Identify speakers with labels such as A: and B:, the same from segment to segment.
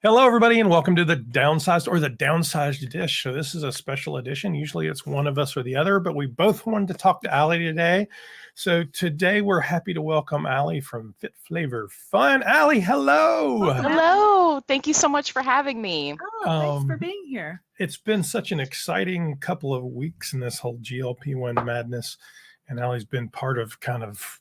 A: Hello, everybody, and welcome to the Downsized Dish. So this is a special edition. Usually it's one of us or the other, but we both wanted to talk to Allie today. So today we're happy to welcome Allie from Fit Flavor Fun. Allie, hello.
B: Hello. Thank you so much for having me.
C: Oh, thanks for being here.
A: It's been such an exciting couple of weeks in this whole GLP-1 madness, and Allie's been part of kind of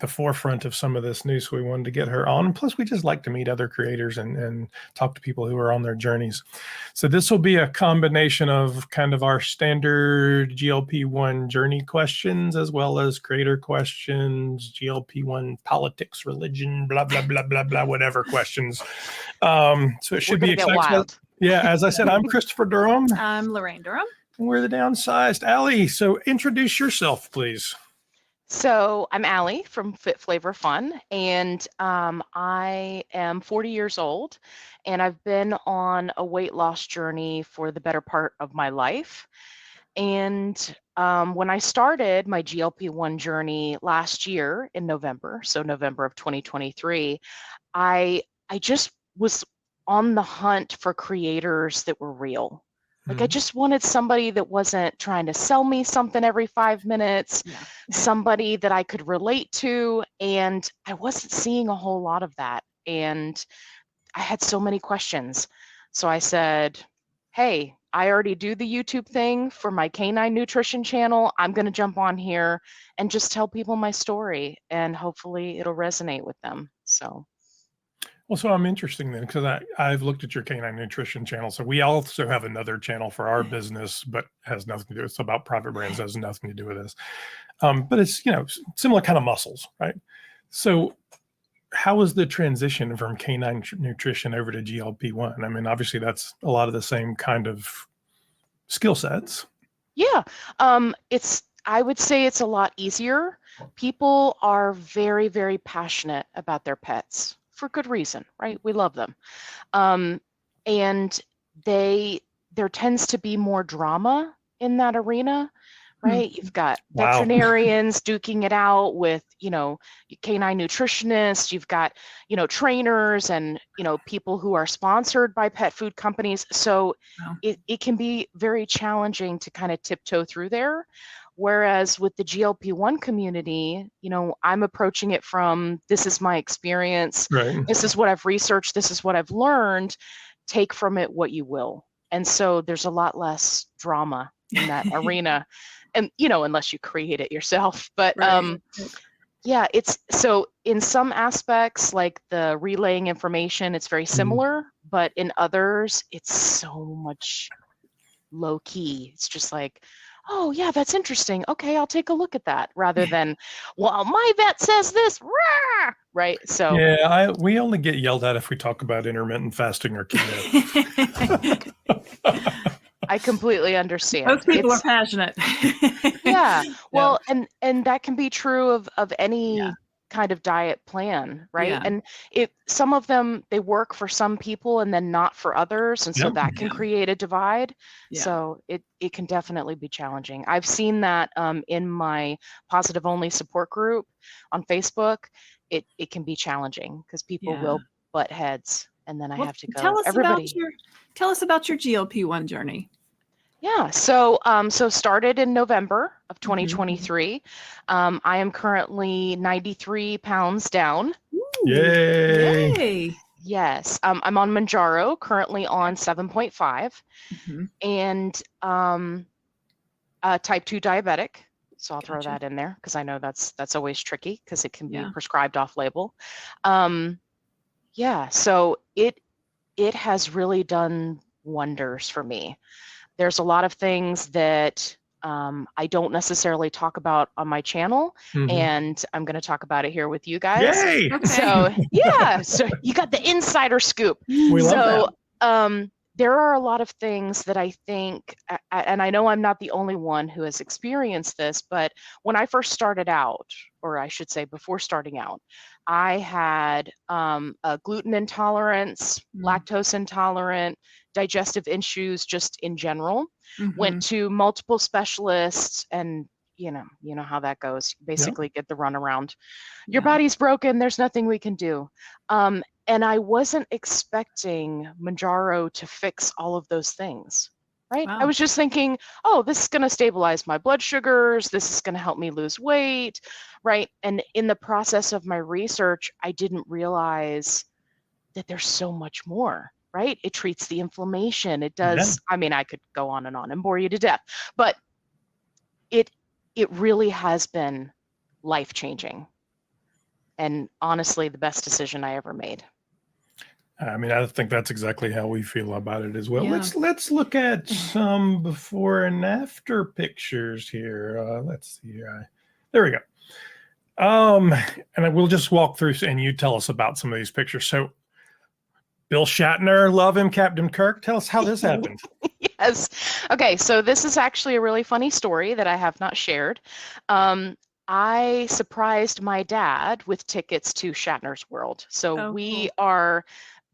A: the forefront of some of this news. So we wanted to get her on. Plus, we just like to meet other creators and talk to people who are on their journeys. So this will be a combination of kind of our standard GLP-1 journey questions, as well as creator questions, GLP-1 politics, religion, blah, blah, blah, blah, blah, whatever questions. So it should be exciting. Yeah, as I said, I'm Christopher Durham.
C: I'm Laraine Durham.
A: And we're the Downsized. Allie, so introduce yourself, please.
B: So I'm Allie from Fit Flavor Fun, and I am 40 years old, and I've been on a weight loss journey for the better part of my life. And when I started my GLP-1 journey last year in November, so November of 2023, I just was on the hunt for creators that were real. Like I just wanted somebody that wasn't trying to sell me something every 5 minutes, somebody that I could relate to. And I wasn't seeing a whole lot of that. And I had so many questions. So I said, hey, I already do the YouTube thing for my Canine nutrition channel. I'm going to jump on here and just tell people my story, and hopefully it'll resonate with them.
A: Well, so I'm interested then, because I've looked at your Canine nutrition channel. So we also have another channel for our business, but has nothing to do. It's about private brands, has nothing to do with this. But it's, similar kind of muscles, right? So how was the transition from Canine nutrition over to GLP-1? I mean, obviously that's a lot of the same kind of skill sets.
B: Yeah, I would say it's a lot easier. People are very, very passionate about their pets. For good reason, right? We love them. And there tends to be more drama in that arena, right? You've got veterinarians duking it out with, canine nutritionists, you've got, trainers and, people who are sponsored by pet food companies. So it can be very challenging to kind of tiptoe through there. Whereas with the GLP-1 community, I'm approaching it from, this is my experience, this is what I've researched, this is what I've learned, take from it what you will. And so there's a lot less drama in that arena, and, unless you create it yourself. But yeah, it's so in some aspects, like the relaying information, it's very similar, but in others, it's so much low key. It's just like, oh yeah, that's interesting. Okay, I'll take a look at that, rather than, well, my vet says this, rah! Right? So
A: yeah, we only get yelled at if we talk about intermittent fasting or keto.
B: I completely understand.
C: Most people are passionate.
B: Yeah, well, and that can be true of any kind of diet plan, right? And some of them, they work for some people and then not for others, and so that can create a divide. So it can definitely be challenging. I've seen that in my positive only support group on Facebook. It can be challenging because people will butt heads, and then I have to go,
C: tell us about your GLP-1 journey.
B: Yeah, so started in November of 2023. I am currently 93 pounds down.
A: Yay!
B: Yes, I'm on Mounjaro, currently on 7.5, and type 2 diabetic. So I'll throw that in there because I know that's always tricky because it can be prescribed off label. Yeah, so it has really done wonders for me. There's a lot of things that I don't necessarily talk about on my channel, and I'm going to talk about it here with you guys.
A: Yay!
C: Okay.
B: So so you got the insider scoop.
A: We love that.
B: There are a lot of things that I think, and I know I'm not the only one who has experienced this, but when I first started out, or I should say before starting out, I had a gluten intolerance, lactose intolerant, digestive issues just in general. Went to multiple specialists, and you know how that goes. You basically get the runaround. Your body's broken, there's nothing we can do. And I wasn't expecting Mounjaro to fix all of those things, right? I
C: Wow.
B: was just thinking, oh, this is going to stabilize my blood sugars. This is going to help me lose weight, right? And in the process of my research, I didn't realize that there's so much more, right? It treats the inflammation. It
A: Yeah.
B: does. I mean, I could go on and bore you to death, but it really has been life-changing. And honestly, the best decision I ever made.
A: I mean, I think that's exactly how we feel about it as well.
C: Yeah.
A: Let's look at some before and after pictures here. Let's see. There we go. And we'll just walk through and you tell us about some of these pictures. So, Bill Shatner, love him, Captain Kirk. Tell us how this happened.
B: Yes. Okay, so this is actually a really funny story that I have not shared. I surprised my dad with tickets to Shatner's World. So we are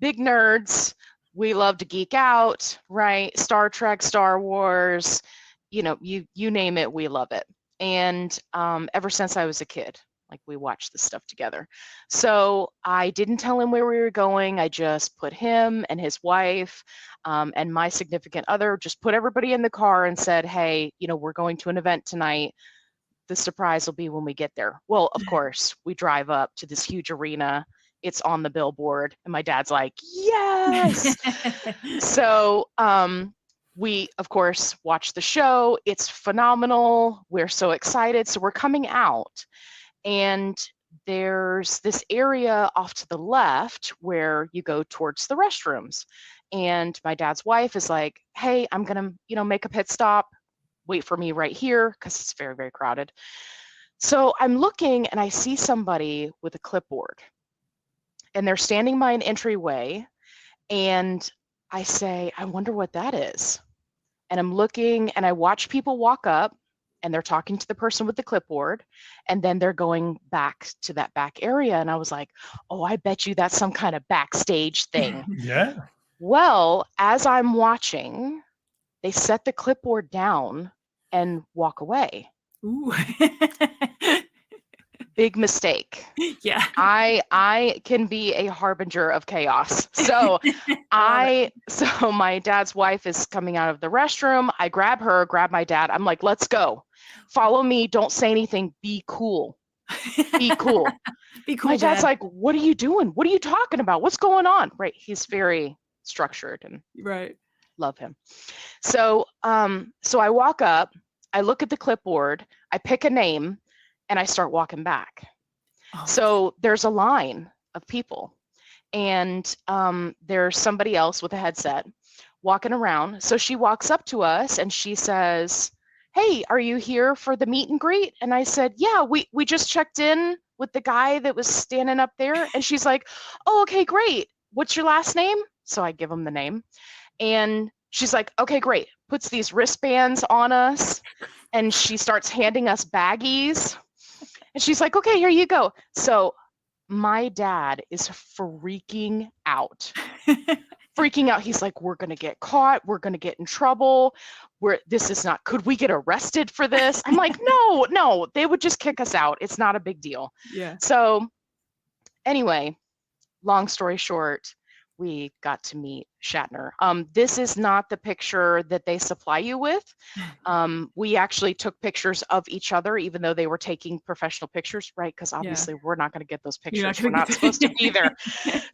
B: big nerds. We love to geek out, right? Star Trek, Star Wars, you name it, we love it. And ever since I was a kid, like we watched this stuff together. So I didn't tell him where we were going. I just put him and his wife and my significant other, just put everybody in the car and said, hey, we're going to an event tonight. The surprise will be when we get there. Well, of course, we drive up to this huge arena. It's on the billboard. And my dad's like, yes. So we, of course, watch the show. It's phenomenal. We're so excited. So we're coming out. And there's this area off to the left where you go towards the restrooms. And my dad's wife is like, hey, I'm going to, make a pit stop. Wait for me right here because it's very, very crowded. So I'm looking and I see somebody with a clipboard and they're standing by an entryway. And I say, I wonder what that is. And I'm looking and I watch people walk up and they're talking to the person with the clipboard and then they're going back to that back area. And I was like, oh, I bet you that's some kind of backstage thing.
A: Yeah.
B: Well, as I'm watching, they set the clipboard down and walk away.
C: Ooh.
B: Big mistake.
C: Yeah.
B: I can be a harbinger of chaos. So so my dad's wife is coming out of the restroom. I grab her, grab my dad. I'm like, let's go. Follow me. Don't say anything. Be cool. Be cool.
C: Be cool.
B: My dad's like, what are you doing? What are you talking about? What's going on? Right. He's very structured and
C: right.
B: Love him. So so I walk up, I look at the clipboard, I pick a name, and I start walking back. Oh. So there's a line of people, and there's somebody else with a headset walking around. So she walks up to us and she says, hey, are you here for the meet and greet? And I said, yeah, we just checked in with the guy that was standing up there. And she's like, oh, okay, great. What's your last name? So I give him the name. And she's like, okay, great. Puts these wristbands on us and she starts handing us baggies. And she's like, okay, here you go. So my dad is freaking out. Freaking out. He's like, we're going to get caught. We're going to get in trouble. This is not, could we get arrested for this? I'm like, no, they would just kick us out. It's not a big deal.
C: Yeah.
B: So anyway, long story short, we got to meet Shatner. This is not the picture that they supply you with. We actually took pictures of each other, even though they were taking professional pictures, right? Because obviously we're not going to get those pictures. We're not supposed to be there.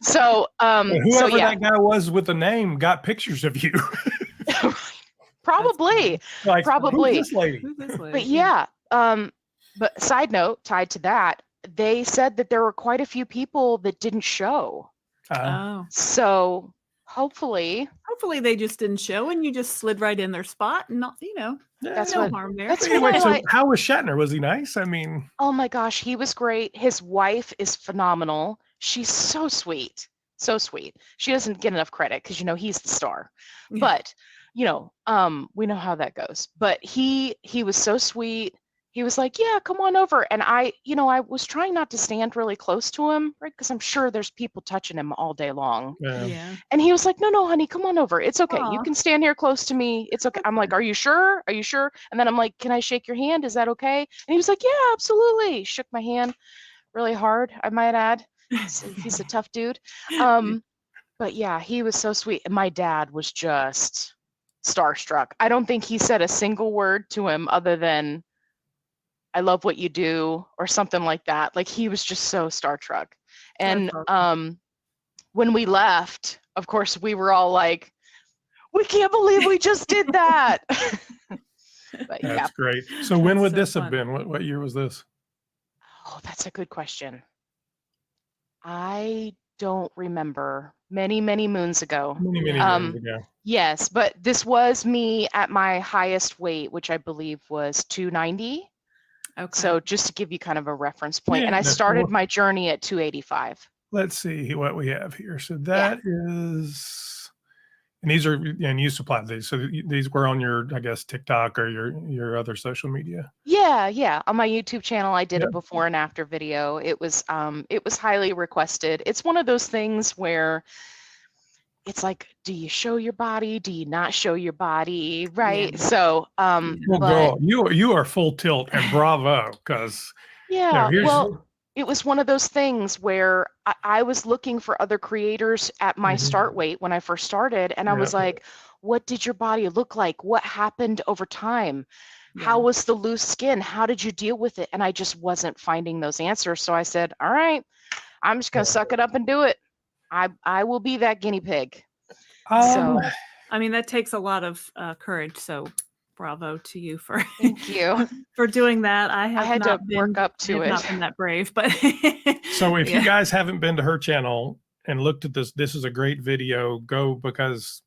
B: So
A: whoever that guy was with the name got pictures of you.
B: Probably.
A: Like,
B: probably.
A: Who's this lady?
B: But yeah. But side note, tied to that, they said that there were quite a few people that didn't show. So hopefully
C: they just didn't show and you just slid right in their spot and not,
B: that's
C: no
B: what,
C: harm there.
B: That's
A: anyway, so how was Shatner? Was he nice? I mean,
B: oh my gosh, he was great. His wife is phenomenal. She's so sweet. So sweet. She doesn't get enough credit because he's the star. But we know how that goes. But he was so sweet. He was like, yeah, come on over. And I was trying not to stand really close to him, right? Because I'm sure there's people touching him all day long.
C: Yeah.
B: And he was like, no, honey, come on over. It's okay.
C: Aww.
B: You can stand here close to me. It's okay. I'm like, are you sure? Are you sure? And then I'm like, can I shake your hand? Is that okay? And he was like, yeah, absolutely. Shook my hand really hard, I might add. He's a tough dude. But yeah, he was so sweet. And my dad was just starstruck. I don't think he said a single word to him other than "I love what you do" or something like that. Like, he was just so starstruck. And
C: That's awesome.
B: when we left, of course, we were all like, "We can't believe we just did that." But yeah.
A: That's great. So when
C: That's
A: would
C: so
A: this have
C: fun.
A: been? What year was this?
B: Oh, that's a good question. I don't remember. Many, many moons ago.
A: Many
C: Yeah.
A: moons ago.
B: Yes, but this was me at my highest weight, which I believe was 290.
C: Okay.
B: So just to give you kind of a reference point.
A: Yeah,
B: And I
A: that's
B: started
A: cool.
B: my journey at 285.
A: Let's see what we have here. So that is, and these are, and you supply these. So these were on your, I guess, TikTok or your other social media.
B: Yeah. On my YouTube channel, I did
A: Yep.
B: a before and after video. It was highly requested. It's one of those things where it's like, do you show your body? Do you not show your body? Right.
C: Yeah.
B: So,
C: Yeah.
A: Well,
B: but
A: girl, you are full tilt, and bravo, because
B: yeah,
A: here's
B: well, it was one of those things where I was looking for other creators at my start weight when I first started, and I
A: Yeah.
B: was like, what did your body look like? What happened over time? How
C: Yeah.
B: was the loose skin? How did you deal with it? And I just wasn't finding those answers. So I said, all right, I'm just gonna suck it up and do it. I will be that guinea pig. So
C: I mean, that takes a lot of courage. So bravo to you for
B: thank you.
C: for doing that. I
B: had
C: not
B: to
C: been,
B: work up
C: I
B: to
C: have
B: it.
C: not been that brave, but
A: So if
C: yeah.
A: you guys haven't been to her channel and looked at this, this is a great video. Go, because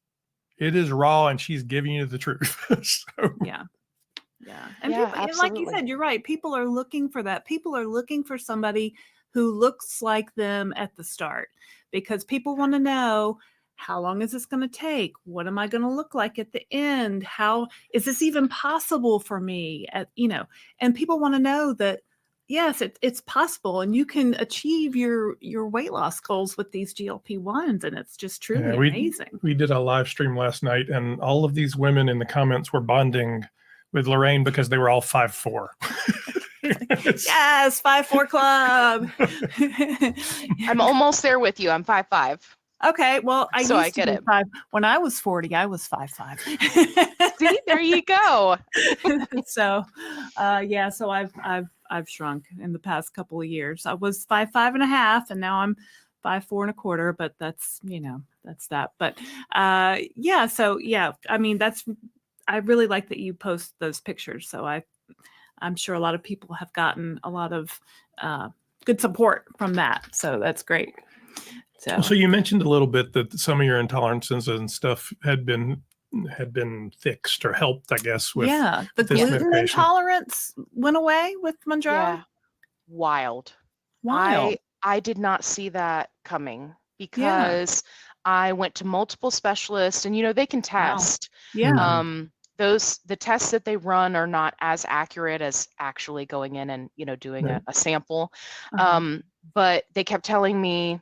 A: it is raw and she's giving you the truth. So,
C: Yeah. And
B: Yeah,
C: people, and like you
B: absolutely.
C: said, you're right. People are looking for that. People are looking for somebody who looks like them at the start, because people want to know, how long is this going to take? What am I going to look like at the end? How is this even possible for me? And people want to know that, yes, it's possible, and you can achieve your weight loss goals with these GLP-1s, and it's just truly amazing.
A: We did a live stream last night, and all of these women in the comments were bonding with Laraine because they were all 5'4".
C: Yes, 5'4" club.
B: I'm almost there with you. I'm 5'5".
C: Okay, well, I
B: So I
C: used to
B: get
C: be
B: it.
C: 5. When I was 40, I was 5'5".
B: See, there you go.
C: So, yeah, so I've shrunk in the past couple of years. I was 5'5.5", and now I'm 5'4.25". But that's that's that. But yeah, so yeah, I mean, I really like that you post those pictures. So I'm sure a lot of people have gotten a lot of good support from that. So that's great.
A: So you mentioned a little bit that some of your intolerances and stuff had been fixed or helped, I guess, with
C: the
A: this
C: gluten
A: medication.
C: intolerance went away with Mounjaro.
B: Yeah, wild. I did not see that coming, because I went to multiple specialists, and they can test.
C: Yeah.
B: The tests that they run are not as accurate as actually going in and doing a sample. But they kept telling me,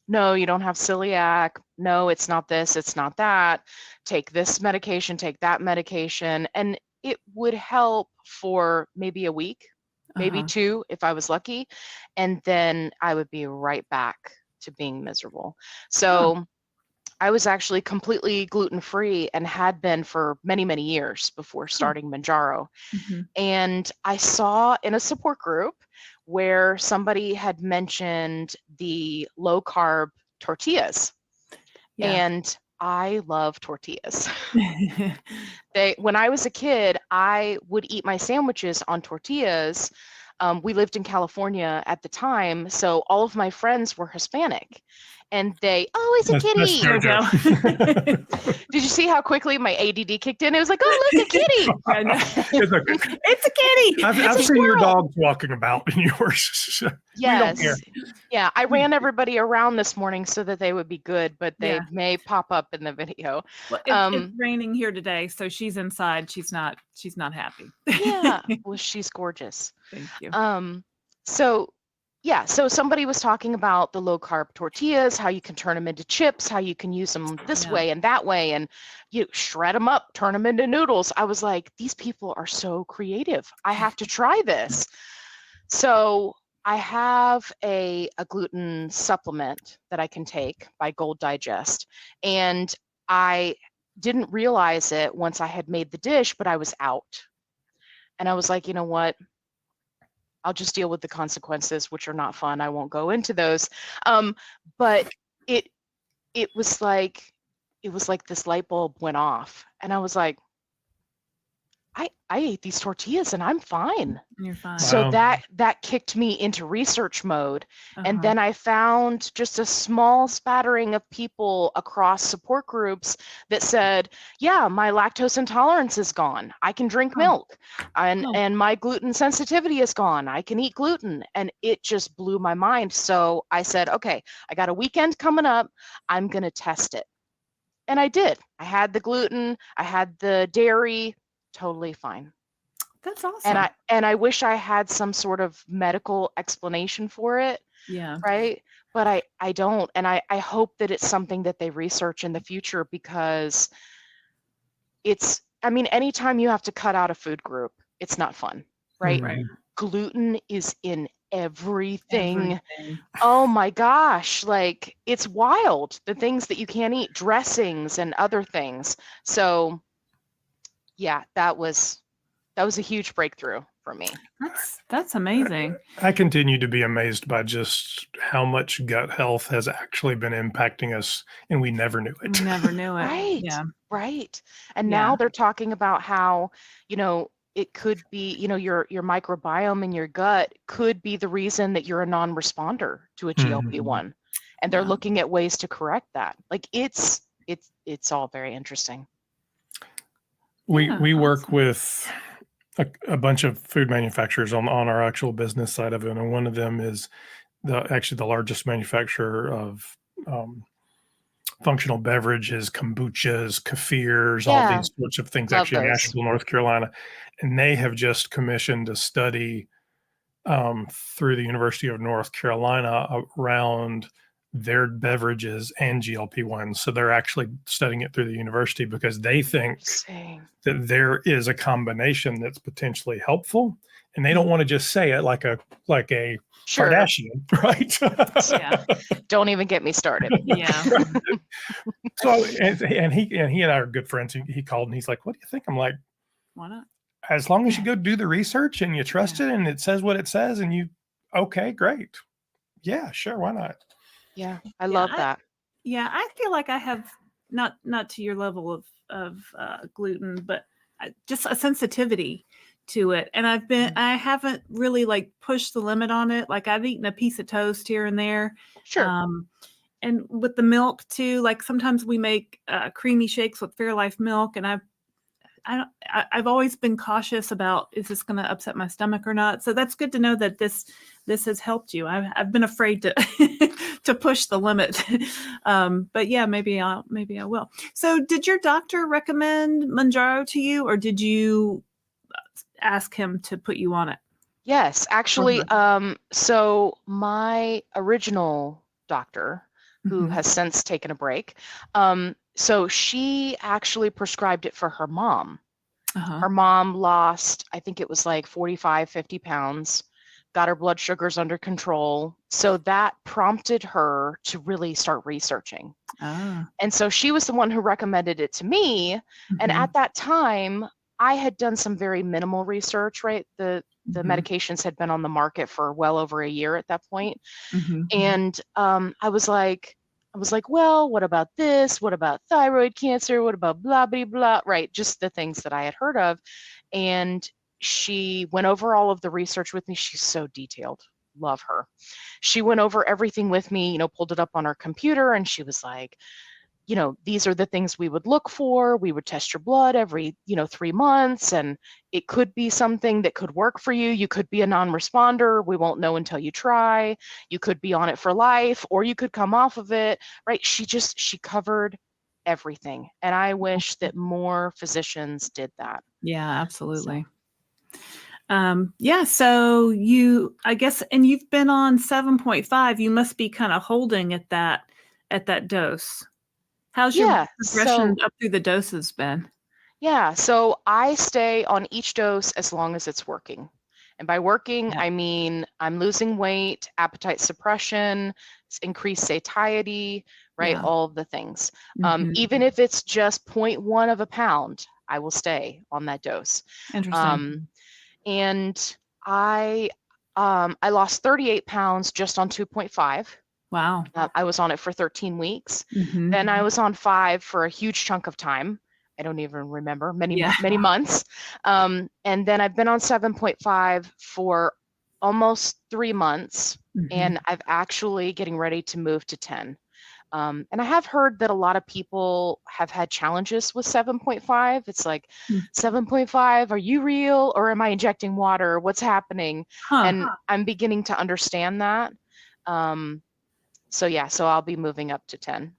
B: no, you don't have celiac. No, it's not this, it's not that. Take this medication, take that medication. And it would help for maybe a week, maybe 2 if I was lucky. And then I would be right back to being miserable. So I was actually completely gluten-free and had been for many, many years before starting Mounjaro. And I saw in a support group where somebody had mentioned the low-carb tortillas. And I love tortillas. When I was a kid, I would eat my sandwiches on tortillas. We lived in California at the time, so all of my friends were Hispanic. And it's a kitty.
C: There we go.
B: Did you see how quickly my ADD kicked in? It was like, oh, look, a kitty.
C: It's a kitty.
A: I've seen your dogs walking about in yours.
B: Yes. Yeah, I ran everybody around this morning so that they would be good, but they may pop up in the video.
C: Well, it's raining here today, so she's inside. She's not happy.
B: Yeah. Well, she's gorgeous.
C: Thank you.
B: So somebody was talking about the low carb tortillas, how you can turn them into chips, how you can use them this way and that way, and you shred them up, turn them into noodles. I was like, these people are so creative. I have to try this. So I have a gluten supplement that I can take by Gold Digest, and I didn't realize it once I had made the dish, but I was out. And I was like, you know what? I'll just deal with the consequences, which are not fun. I won't go into those. But it it was like this light bulb went off, and I was like, I ate these tortillas and I'm fine.
C: You're fine.
B: So
A: Wow.
B: that kicked me into research mode. And
C: Uh-huh.
B: then I found just a small spattering of people across support groups that said, yeah, my lactose intolerance is gone. I can drink
C: Oh.
B: milk. And
C: Oh.
B: and my gluten sensitivity is gone. I can eat gluten. And it just blew my mind. So I said, okay, I got a weekend coming up. I'm going to test it. And I did. I had the gluten, I had the dairy, totally fine.
C: That's awesome.
B: And I wish I had some sort of medical explanation for it,
C: Yeah.
B: right? But I don't. And I hope that it's something that they research in the future, because anytime you have to cut out a food group, it's not fun, right?
C: Right.
B: Gluten is in everything.
C: Everything.
B: Oh my gosh, like it's wild, the things that you can't eat, dressings and other things. So yeah, that was a huge breakthrough for me.
C: That's amazing.
A: I continue to be amazed by just how much gut health has actually been impacting us, and we never knew it.
C: We never knew it.
B: Right.
C: Yeah.
B: Right. And
C: Yeah.
B: now they're talking about how, it could be, your microbiome in your gut could be the reason that you're a non-responder to a GLP-1. And they're
C: Yeah.
B: looking at ways to correct that. Like it's all very interesting.
A: We work
C: awesome.
A: with a bunch of food manufacturers on our actual business side of it, and one of them is actually the largest manufacturer of functional beverages, kombuchas, kefirs, all
B: Yeah.
A: these sorts of things,
B: Love
A: actually in
B: those.
A: Asheville, North Carolina. And they have just commissioned a study through the University of North Carolina around their beverages and GLP-1. So they're actually studying it through the university because they think
B: Interesting.
A: that there is a combination that's potentially helpful. And they don't want to just say it like a
B: Sure.
A: Kardashian, right?
C: Yeah.
B: Don't even get me started.
C: Yeah.
A: So and he and I are good friends. He called and he's like, "What do you think?" I'm like,
C: Why not?
A: "As long as you go do the research and you trust it and it says what it says and you, okay, great, yeah, sure, why not?"
B: Yeah, I love that.
C: Yeah, I feel like I have not to your level of gluten, but just a sensitivity to it. And I haven't really like pushed the limit on it. Like I've eaten a piece of toast here and there.
B: Sure.
C: And with the milk too, like sometimes we make creamy shakes with Fairlife milk, and I've always been cautious about, is this going to upset my stomach or not? So that's good to know that this has helped you. I've been afraid to to push the limit, but yeah, maybe I will. So did your doctor recommend Mounjaro to you, or did you ask him to put you on it?
B: Yes, actually, so my original doctor, who has since taken a break, so she actually prescribed it for her mom. Her mom lost, I think it was like 45, 50 pounds, got her blood sugars under control. So that prompted her to really start researching. And so she was the one who recommended it to me. And at that time, I had done some very minimal research, right? The medications had been on the market for well over a year at that point. And I was like, well, what about this? What about thyroid cancer? What about blah, blah, blah, right? Just the things that I had heard of. And she went over all of the research with me. She's so detailed. Love her. She went over everything with me, pulled it up on her computer, and she was like, these are the things we would look for. We would test your blood every, 3 months, and it could be something that could work for you. You could be a non-responder. We won't know until you try. You could be on it for life, or you could come off of it, right? She covered everything. And I wish that more physicians did that.
C: Yeah, absolutely. Yeah, so I guess, and you've been on 7.5, you must be kind of holding at that dose. How's your progression up through the doses been?
B: Yeah, so I stay on each dose as long as it's working. And by working,
C: Yeah.
B: I mean I'm losing weight, appetite suppression, increased satiety, right?
C: Yeah.
B: All of the things.
C: Mhm.
B: Even if it's just 0.1 of a pound, I will stay on that dose.
C: Interesting.
B: And I lost 38 pounds just on 2.5.
C: Wow.
B: I was on it for 13 weeks.
C: Mhm.
B: Then I was on 5 for a huge chunk of time. I don't even remember, many months. And then I've been on 7.5 for almost 3 months.
C: Mhm.
B: And I've actually getting ready to move to 10. And I have heard that a lot of people have had challenges with 7.5. It's like,
C: Mm.
B: 7.5, are you real or am I injecting water? What's happening?
C: Huh.
B: And I'm beginning to understand that. So I'll be moving up to 10.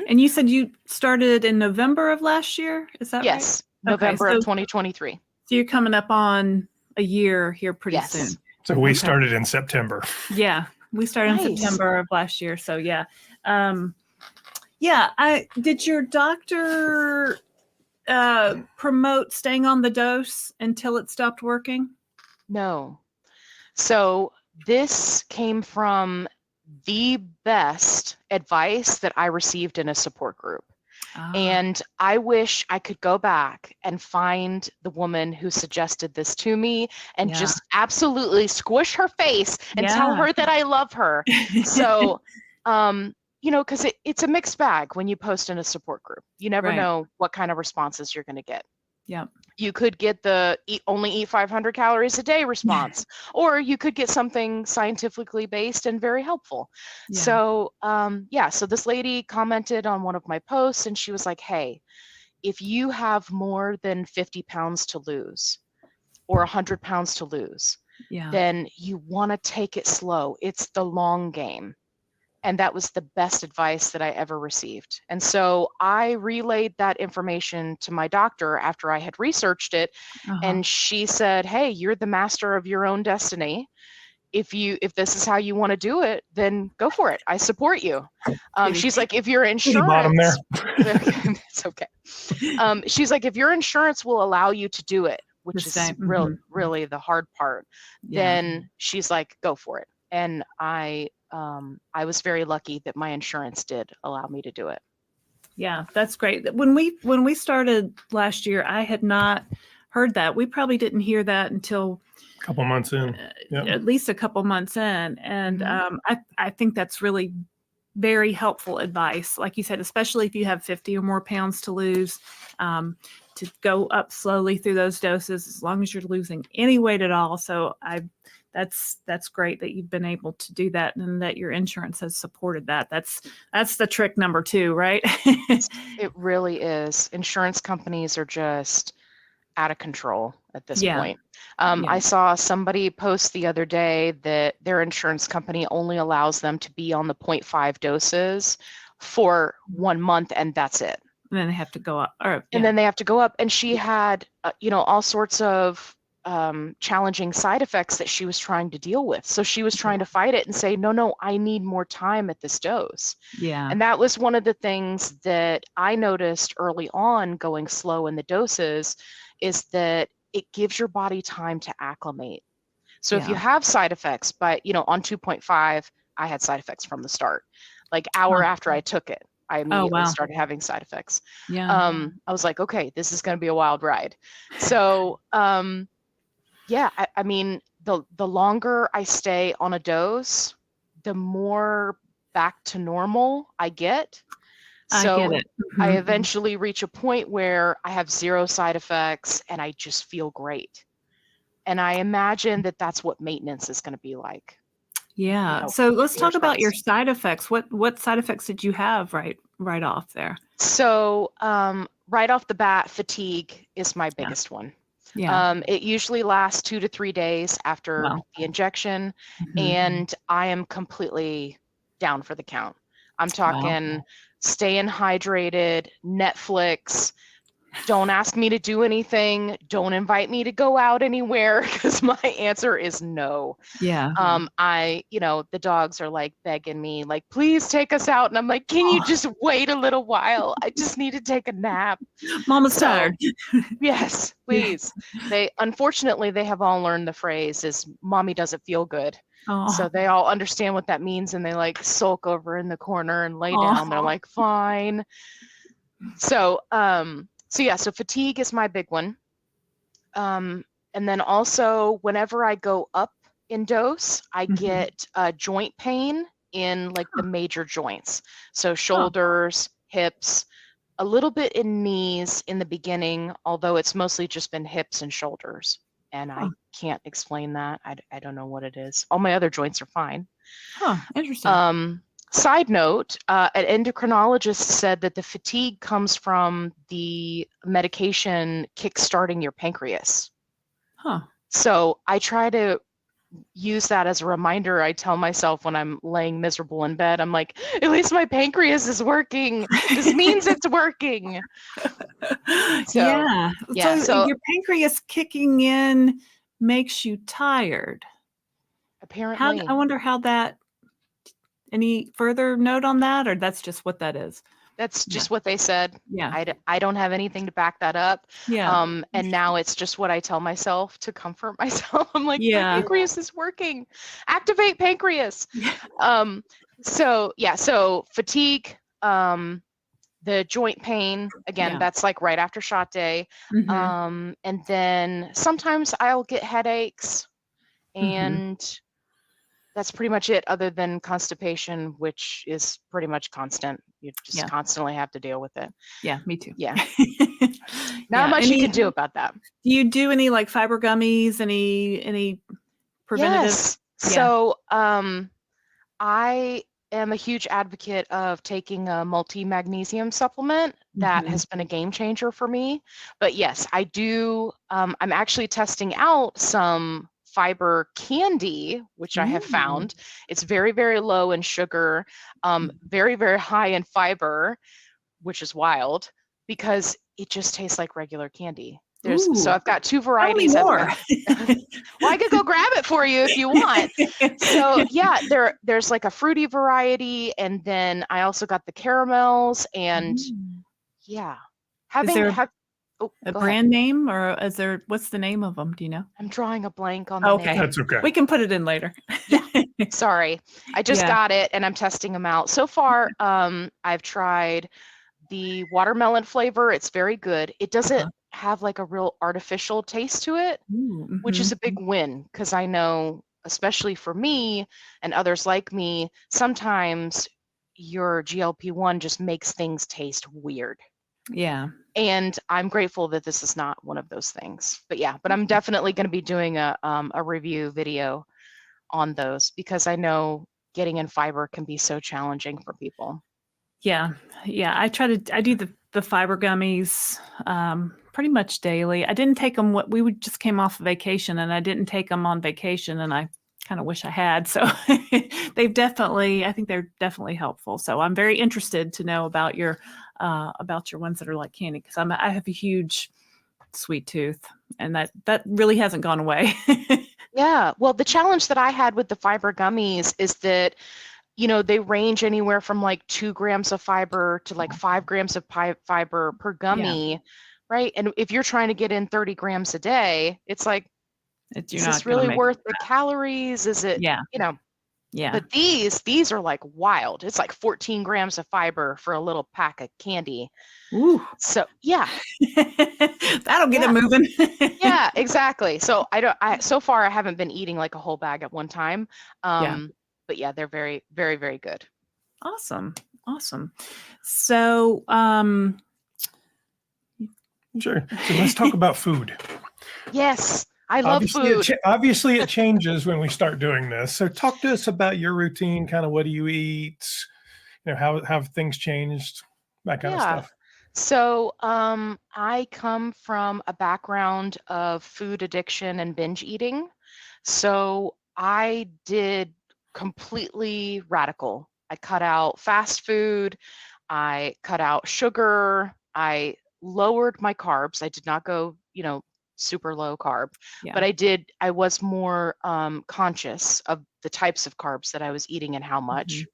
C: And you said you started in November of last year. Is that right?
B: Yes, November
C: Okay,
B: of
C: so
B: 2023.
C: So you're coming up on a year here pretty
B: Yes.
C: soon.
A: So we
C: Okay.
A: started in September.
C: Yeah, we started in
B: Nice.
C: September of last year. So yeah, did your doctor promote staying on the dose until it stopped working?
B: No. So this came from the best advice that I received in a support group. And I wish I could go back and find the woman who suggested this to me and
C: Yeah.
B: just absolutely squish her face and tell
C: Yeah.
B: her that I love her. So, because it's a mixed bag when you post in a support group. You never
C: Right.
B: know what kind of responses you're going to get.
C: Yeah.
B: You could get the only eat 500 calories a day response, or you could get something scientifically based and very helpful.
C: Yeah.
B: So, so this lady commented on one of my posts and she was like, hey, if you have more than 50 pounds to lose or 100 pounds to lose,
C: Yeah.
B: then you want to take it slow. It's the long game. And that was the best advice that I ever received. And so I relayed that information to my doctor after I had researched it. And she said, hey, you're the master of your own destiny. If this is how you want to do it, then go for it. I support you. She's like, if your
A: Bottom there.
B: insurance, it's okay. She's like, if your insurance will allow you to do it, which is really the hard part, then she's like, go for it. And I was very lucky that my insurance did allow me to do it.
C: Yeah, that's great. When we started last year, I had not heard that. We probably didn't hear that until
A: a couple months in.
C: At least a couple months in. And I think that's really very helpful advice. Like you said, especially if you have 50 or more pounds to lose, to go up slowly through those doses, as long as you're losing any weight at all. So that's great that you've been able to do that and that your insurance has supported that. That's the trick number 2, right?
B: It really is. Insurance companies are just out of control at this point. I saw somebody post the other day that their insurance company only allows them to be on the 0.5 doses for 1 month, and that's it.
C: And then they have to go up.
B: And then they have to go up. And she had, all sorts of challenging side effects that she was trying to deal with. So she was trying to fight it and say, no, I need more time at this dose.
C: Yeah.
B: And that was one of the things that I noticed early on going slow in the doses is that it gives your body time to acclimate. So if you have side effects, but on 2.5, I had side effects from the start. Like hour after I took it, I immediately started having side effects. I was like, okay, this is going to be a wild ride. So, I mean, the longer I stay on a dose, the more back to normal I get. So
C: I get it.
B: I eventually reach a point where I have 0 side effects and I just feel great. And I imagine that that's what maintenance is going to be like.
C: Yeah. So let's talk about your side effects. What side effects did you have right off there?
B: So right off the bat, fatigue is my biggest one.
C: Yeah.
B: It usually lasts 2 to 3 days after the injection, and I am completely down for the count. I'm talking staying hydrated, Netflix, don't ask me to do anything. Don't invite me to go out anywhere, because my answer is no.
C: Yeah.
B: The dogs are like begging me, like, please take us out. And I'm like, can you just wait a little while? I just need to take a nap.
C: Mama's tired.
B: Yes, please. Unfortunately, they have all learned the phrase is mommy doesn't feel good. So they all understand what that means, and they like sulk over in the corner and lay down. They're like, fine. So fatigue is my big one. And then also whenever I go up in dose, I get joint pain in like the major joints. So shoulders, hips, a little bit in knees in the beginning, although it's mostly just been hips and shoulders. And I can't explain that. I don't know what it is. All my other joints are fine.
C: Interesting.
B: Side note, an endocrinologist said that the fatigue comes from the medication kickstarting your pancreas. So I try to use that as a reminder. I tell myself when I'm laying miserable in bed, I'm like, at least my pancreas is working. This means it's working.
C: So
B: so
C: your pancreas kicking in makes you tired.
B: Apparently.
C: I wonder how that, any further note on that, or that's just what that is?
B: That's just what they said.
C: Yeah.
B: I don't have anything to back that up.
C: Yeah.
B: And now it's just what I tell myself to comfort myself. I'm like, my pancreas is working. Activate pancreas. So fatigue, the joint pain, again, that's like right after shot day. And then sometimes I'll get headaches, and that's pretty much it, other than constipation, which is pretty much constant. You just constantly have to deal with it.
C: Yeah, me too.
B: Yeah. Not much you can do about that.
C: Do you do any like fiber gummies, any preventative?
B: Yes. So I am a huge advocate of taking a multi-magnesium supplement. That has been a game changer for me. But yes, I do. I'm actually testing out some fiber candy, which I have found. It's very, very low in sugar, very, very high in fiber, which is wild because it just tastes like regular candy. So I've got two varieties.
C: More.
B: Well, I could go grab it for you if you want. So yeah, there's like a fruity variety, and then I also got the caramels, and
C: is there a brand name, or is there, what's the name of them? Do you know?
B: I'm drawing a blank on the name.
A: That's okay.
C: We can put it in later.
B: Sorry. I just got it and I'm testing them out. So far, I've tried the watermelon flavor. It's very good. It doesn't have like a real artificial taste to it, which is a big win, because I know, especially for me and others like me, sometimes your GLP-1 just makes things taste weird.
C: Yeah.
B: And I'm grateful that this is not one of those things. But I'm definitely going to be doing a review video on those, because I know getting in fiber can be so challenging for people.
C: Yeah. I do the fiber gummies pretty much daily. I didn't take them. We just came off of vacation, and I didn't take them on vacation, and I kind of wish I had. So I think they're definitely helpful. So I'm very interested to know about your ones that are like candy, because I have a huge sweet tooth, and that really hasn't gone away.
B: Yeah. Well, the challenge that I had with the fiber gummies is that, they range anywhere from like 2 grams of fiber to like 5 grams of fiber per gummy, right? And if you're trying to get in 30 grams a day, it's like, is this really worth the calories? Is it,
C: Yeah.
B: But these are like wild. It's like 14 grams of fiber for a little pack of candy.
C: Ooh.
B: So yeah.
C: That'll get it moving.
B: Yeah, exactly. So so far I haven't been eating like a whole bag at one time. But yeah, they're very, very, very good.
C: Awesome. So
A: sure. So let's talk about food.
B: Yes. I love food.
A: Obviously, it changes when we start doing this. So talk to us about your routine, kind of what do you eat, how have things changed, that kind of stuff.
B: So I come from a background of food addiction and binge eating. So I did completely radical. I cut out fast food. I cut out sugar. I lowered my carbs. I did not go, super low carb,
C: Yeah.
B: but I was more conscious of the types of carbs that I was eating and how much.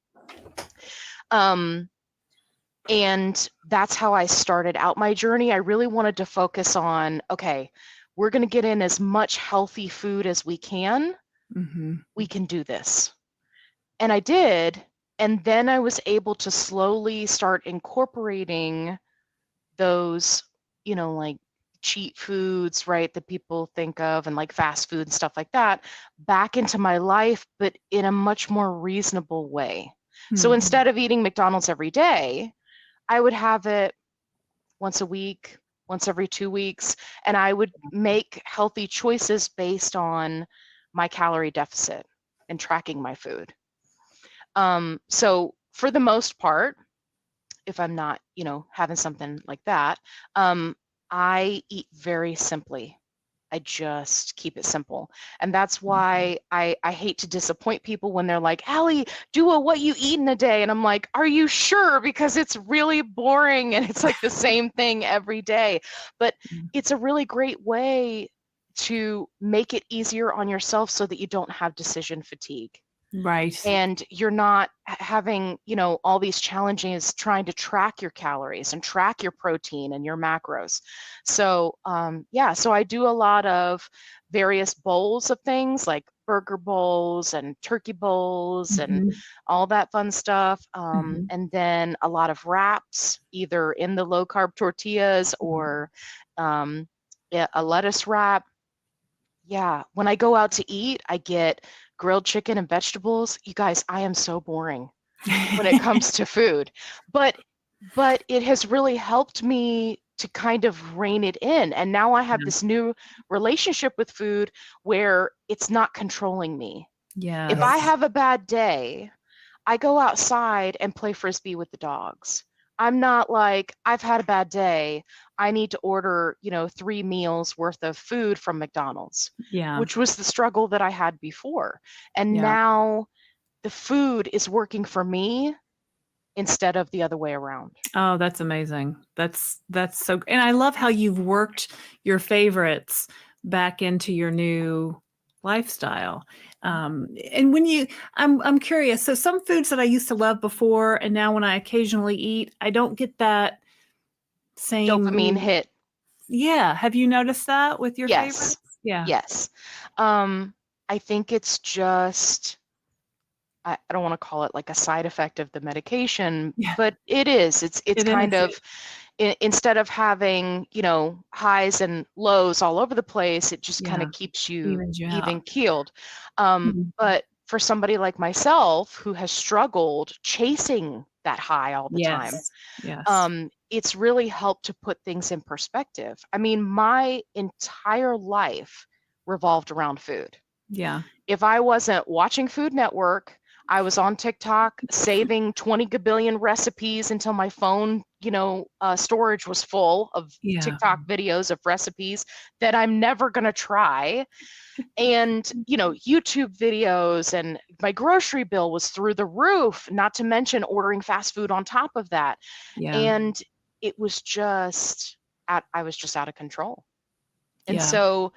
B: And that's how I started out my journey. I really wanted to focus on, okay, we're going to get in as much healthy food as we can. We can do this. And I did. And then I was able to slowly start incorporating those, like cheat foods, right, that people think of, and like fast food and stuff like that, back into my life, but in a much more reasonable way. So instead of eating McDonald's every day, I would have it once a week, once every 2 weeks, and I would make healthy choices based on my calorie deficit and tracking my food. So for the most part, if I'm not, having something like that, I eat very simply. I just keep it simple. And that's why I hate to disappoint people when they're like, Allie, do what you eat in a day. And I'm like, are you sure? Because it's really boring and it's like the same thing every day. But it's a really great way to make it easier on yourself so that you don't have decision fatigue.
C: Right.
B: And you're not having, all these challenges trying to track your calories and track your protein and your macros. So, so I do a lot of various bowls of things like burger bowls and turkey bowls and all that fun stuff. And then a lot of wraps, either in the low carb tortillas or a lettuce wrap. Yeah, when I go out to eat, I get grilled chicken and vegetables. You guys, I am so boring when it comes to food. But it has really helped me to kind of rein it in. And now I have this new relationship with food where it's not controlling me.
C: Yeah.
B: If I have a bad day, I go outside and play frisbee with the dogs. I'm not like, I've had a bad day, I need to order, 3 meals worth of food from McDonald's, which was the struggle that I had before. And now the food is working for me instead of the other way around.
C: Oh, that's amazing. That's so, and I love how you've worked your favorites back into your new lifestyle. And when I'm curious. So some foods that I used to love before, and now when I occasionally eat, I don't get that same
B: dopamine hit.
C: Yeah. Have you noticed that with your favorites? Yeah.
B: Yes. I think it's just, I don't want to call it like a side effect of the medication, but it is. It's kind of, instead of having, highs and lows all over the place, it just kind of keeps you even keeled. But for somebody like myself who has struggled chasing that high all the time, it's really helped to put things in perspective. I mean, my entire life revolved around food.
C: Yeah.
B: If I wasn't watching Food Network, I was on TikTok saving 20 gabillion recipes until my phone, storage was full of TikTok videos of recipes that I'm never going to try. And, YouTube videos, and my grocery bill was through the roof, not to mention ordering fast food on top of that.
C: Yeah.
B: And it was just, I was just out of control. And so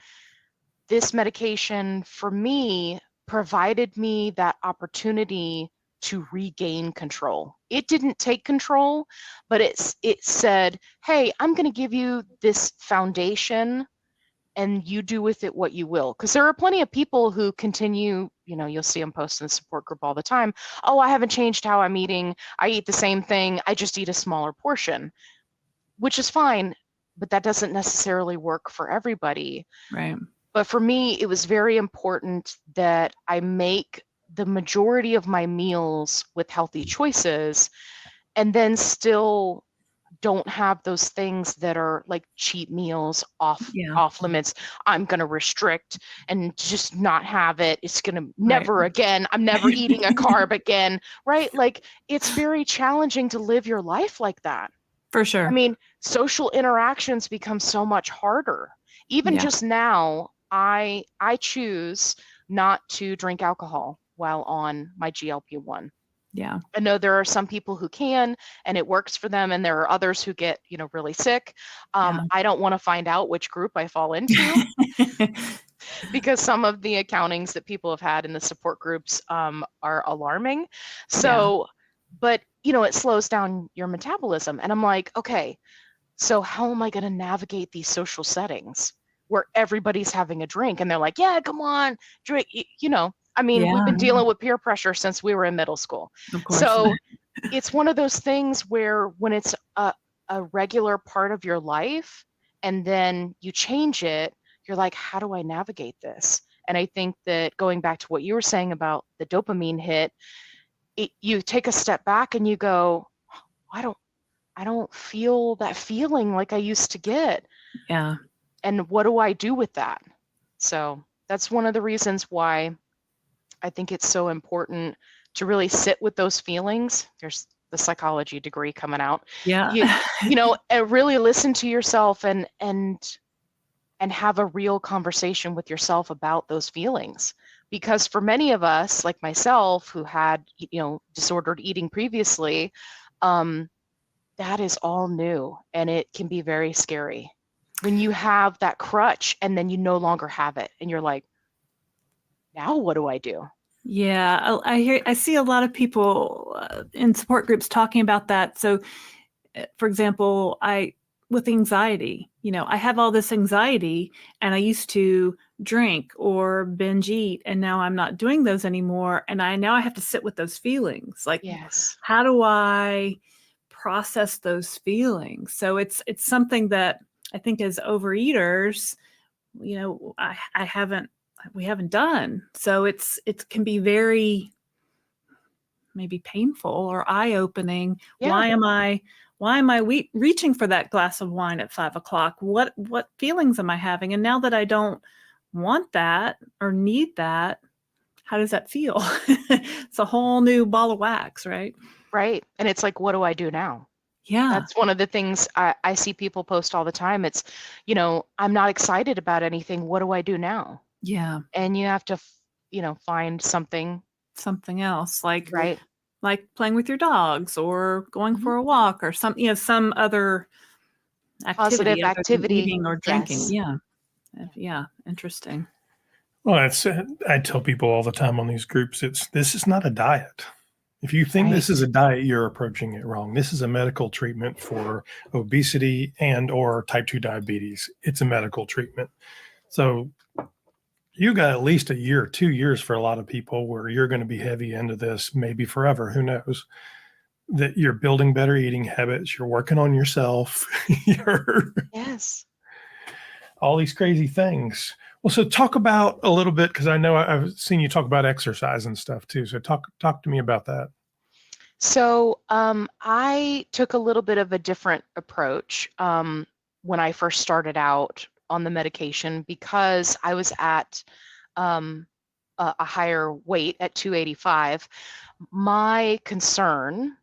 B: this medication for me provided me that opportunity to regain control. It didn't take control, but it said, hey, I'm going to give you this foundation and you do with it what you will. Because there are plenty of people who continue, you'll see them post in the support group all the time. Oh, I haven't changed how I'm eating. I eat the same thing. I just eat a smaller portion, which is fine, but that doesn't necessarily work for everybody.
C: Right.
B: But for me, it was very important that I make the majority of my meals with healthy choices, and then still don't have those things that are like cheat meals off limits. I'm going to restrict and just not have it. It's going to never again. I'm never eating a carb again. Right. Like, it's very challenging to live your life like that.
C: For sure.
B: I mean, social interactions become so much harder. Even just now, I choose not to drink alcohol while on my GLP-1.
C: Yeah.
B: I know there are some people who can, and it works for them, and there are others who get, really sick.
C: Yeah.
B: I don't want to find out which group I fall into because some of the accountings that people have had in the support groups are alarming. So, but it slows down your metabolism, and I'm like, okay, so how am I going to navigate these social settings where everybody's having a drink and they're like, yeah, come on, drink, I mean, we've been dealing with peer pressure since we were in middle school.
C: Of course.
B: So it's one of those things where when it's a regular part of your life and then you change it, you're like, how do I navigate this? And I think that going back to what you were saying about the dopamine hit, you take a step back and you go, I don't feel that feeling like I used to get.
C: Yeah.
B: And what do I do with that? So that's one of the reasons why I think it's so important to really sit with those feelings. There's the psychology degree coming out.
C: Yeah.
B: And really listen to yourself and have a real conversation with yourself about those feelings. Because for many of us, like myself, who had, disordered eating previously, that is all new, and it can be very scary when you have that crutch and then you no longer have it and you're like, now what do I do?
C: Yeah, I see a lot of people in support groups talking about that. So, for example, with anxiety, I have all this anxiety, and I used to drink or binge eat, and now I'm not doing those anymore, and now I have to sit with those feelings. Like,
B: Yes.
C: how do I process those feelings? So it's something that I think as overeaters, we haven't done. So it can be very maybe painful or eye-opening.
B: Yeah.
C: Why am I reaching for that glass of wine at 5:00? What feelings am I having? And now that I don't want that or need that, how does that feel? It's a whole new ball of wax, right?
B: Right. And it's like, what do I do now?
C: Yeah.
B: That's one of the things I see people post all the time. It's, I'm not excited about anything. What do I do now?
C: Yeah.
B: And you have to, find something
C: else, like
B: right,
C: playing with your dogs or going
B: Mhm.
C: for a walk or some other
B: Positive
C: activity other than
B: activity.
C: eating or drinking.
B: Yes.
C: Yeah. Yeah. Interesting.
A: Well, I tell people all the time on these groups, this is not a diet. If you think this is a diet, you're approaching it wrong. This is a medical treatment for obesity and or type 2 diabetes. It's a medical treatment. So you got at least a year, 2 years for a lot of people where you're going to be heavy into this, maybe forever, who knows, that you're building better eating habits. You're working on yourself. You're
B: Yes.
A: all these crazy things. Well, so talk about a little bit, because I know I've seen you talk about exercise and stuff too. So talk to me about that.
B: So I took a little bit of a different approach when I first started out on the medication because I was at a higher weight at 285. My concern,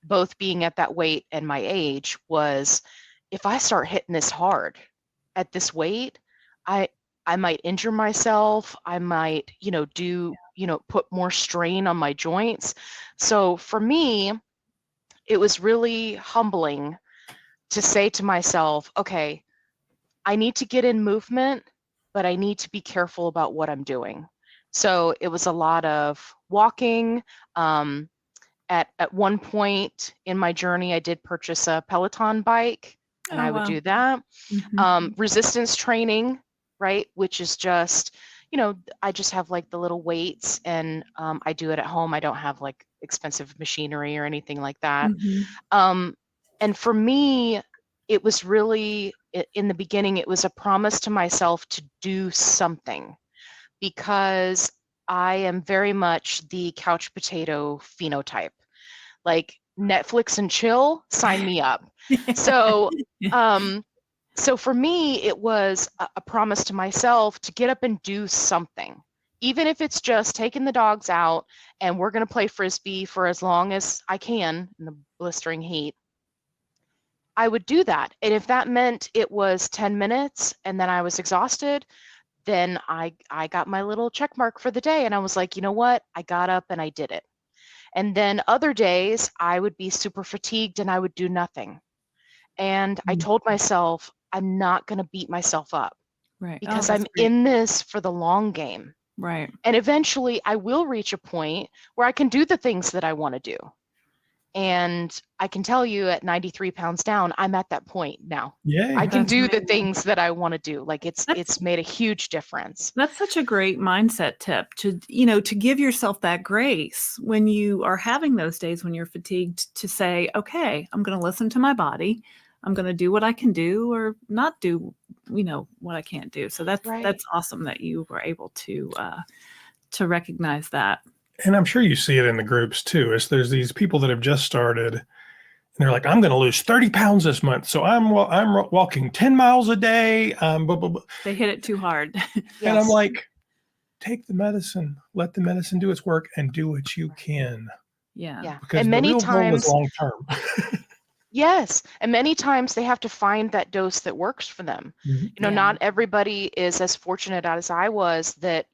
B: both being at that weight and my age, was if I start hitting this hard at this weight, I might injure myself. I might, put more strain on my joints. So for me, it was really humbling to say to myself, okay, I need to get in movement, but I need to be careful about what I'm doing. So it was a lot of walking. At one point in my journey, I did purchase a Peloton bike, and I would do that. Resistance training, right, which is just, I just have like the little weights, and I do it at home. I don't have like expensive machinery or anything like that. And for me, it was really, in the beginning, it was a promise to myself to do something, because I am very much the couch potato phenotype. Like Netflix and chill, sign me up. So so for me, it was a promise to myself to get up and do something, even if it's just taking the dogs out and we're going to play frisbee for as long as I can in the blistering heat. I would do that. And if that meant it was 10 minutes and then I was exhausted, then I got my little check mark for the day. And I was like, you know what? I got up and I did it. And then other days I would be super fatigued and I would do nothing. And I told myself, I'm not going to beat myself up
C: Right. Oh,
B: because
C: that's
B: I'm
C: great.
B: in this for the long game.
C: Right.
B: And eventually I will reach a point where I can do the things that I want to do. And I can tell you at 93 pounds down, I'm at that point now.
A: Yay.
B: I can
C: That's
B: do the
C: amazing.
B: things that I want to do. Like it's
C: That's
B: made a huge difference.
C: That's such a great mindset tip to give yourself that grace when you are having those days when you're fatigued, to say, okay, I'm going to listen to my body. I'm going to do what I can do or not do, what I can't do. So that's
B: Right.
C: awesome that you were able to recognize that.
A: And I'm sure you see it in the groups too, is there's these people that have just started and they're like, I'm going to lose 30 pounds this month. So I'm walking 10 miles a day. Blah, blah, blah.
C: They hit it too hard.
A: And I'm
B: Yes.
A: like, take the medicine, let the medicine do its work and do what you can.
C: Yeah.
B: Yeah.
A: Because
B: And
A: the
B: many
A: real goal is
B: times,
A: long term.
B: yes. And many times they have to find that dose that works for them.
A: Mhm.
C: Yeah.
B: Not everybody is as fortunate as I was that,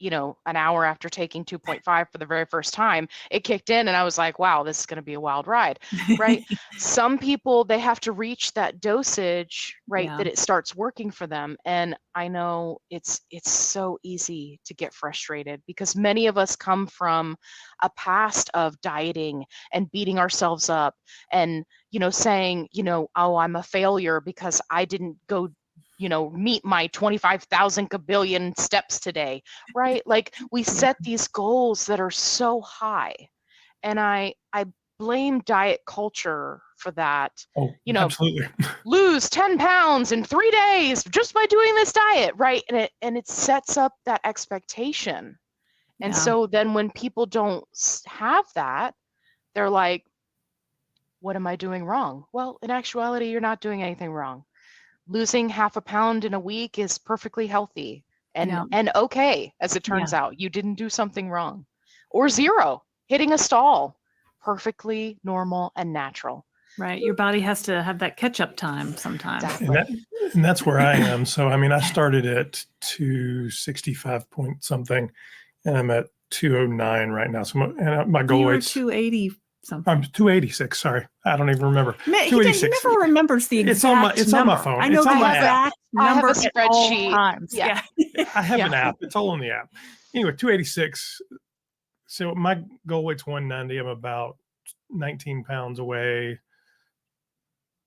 B: an hour after taking 2.5 for the very first time, it kicked in and I was like, wow, this is going to be a wild ride, right? Some people, they have to reach that dosage, right,
C: Yeah.
B: that it starts working for them. And I know it's so easy to get frustrated because many of us come from a past of dieting and beating ourselves up and saying, oh, I'm a failure because I didn't go, meet my 25,000 kabillion steps today, right? Like we set these goals that are so high. And I blame diet culture for that.
A: Oh, absolutely.
B: Lose 10 pounds in 3 days just by doing this diet, right? And it sets up that expectation. And
C: Yeah.
B: so then when people don't have that, they're like, what am I doing wrong? Well, in actuality, you're not doing anything wrong. Losing half a pound in a week is perfectly healthy
C: Yeah.
B: and okay, as it turns out. You didn't do something wrong. Or zero, hitting a stall, perfectly normal and natural.
C: Right. Your body has to have that catch-up time sometimes.
B: Exactly.
A: And that's where I am. So, I mean, I started at 265 point something, and I'm at 209 right now. So, my goal
C: You were
A: weight's
C: 280 something.
A: I'm 286. Sorry, I don't even remember.
C: He
A: 286.
C: never remembers the exact
A: It's on my
C: number.
A: phone.
C: I know
A: It's on
C: the
A: my app.
C: exact
B: I have a
C: number at all
B: spreadsheet.
C: times.
B: Yeah.
A: I have
B: Yeah.
A: an app. It's all on the app. Anyway, 286. So my goal weight's 190. I'm about 19 pounds away.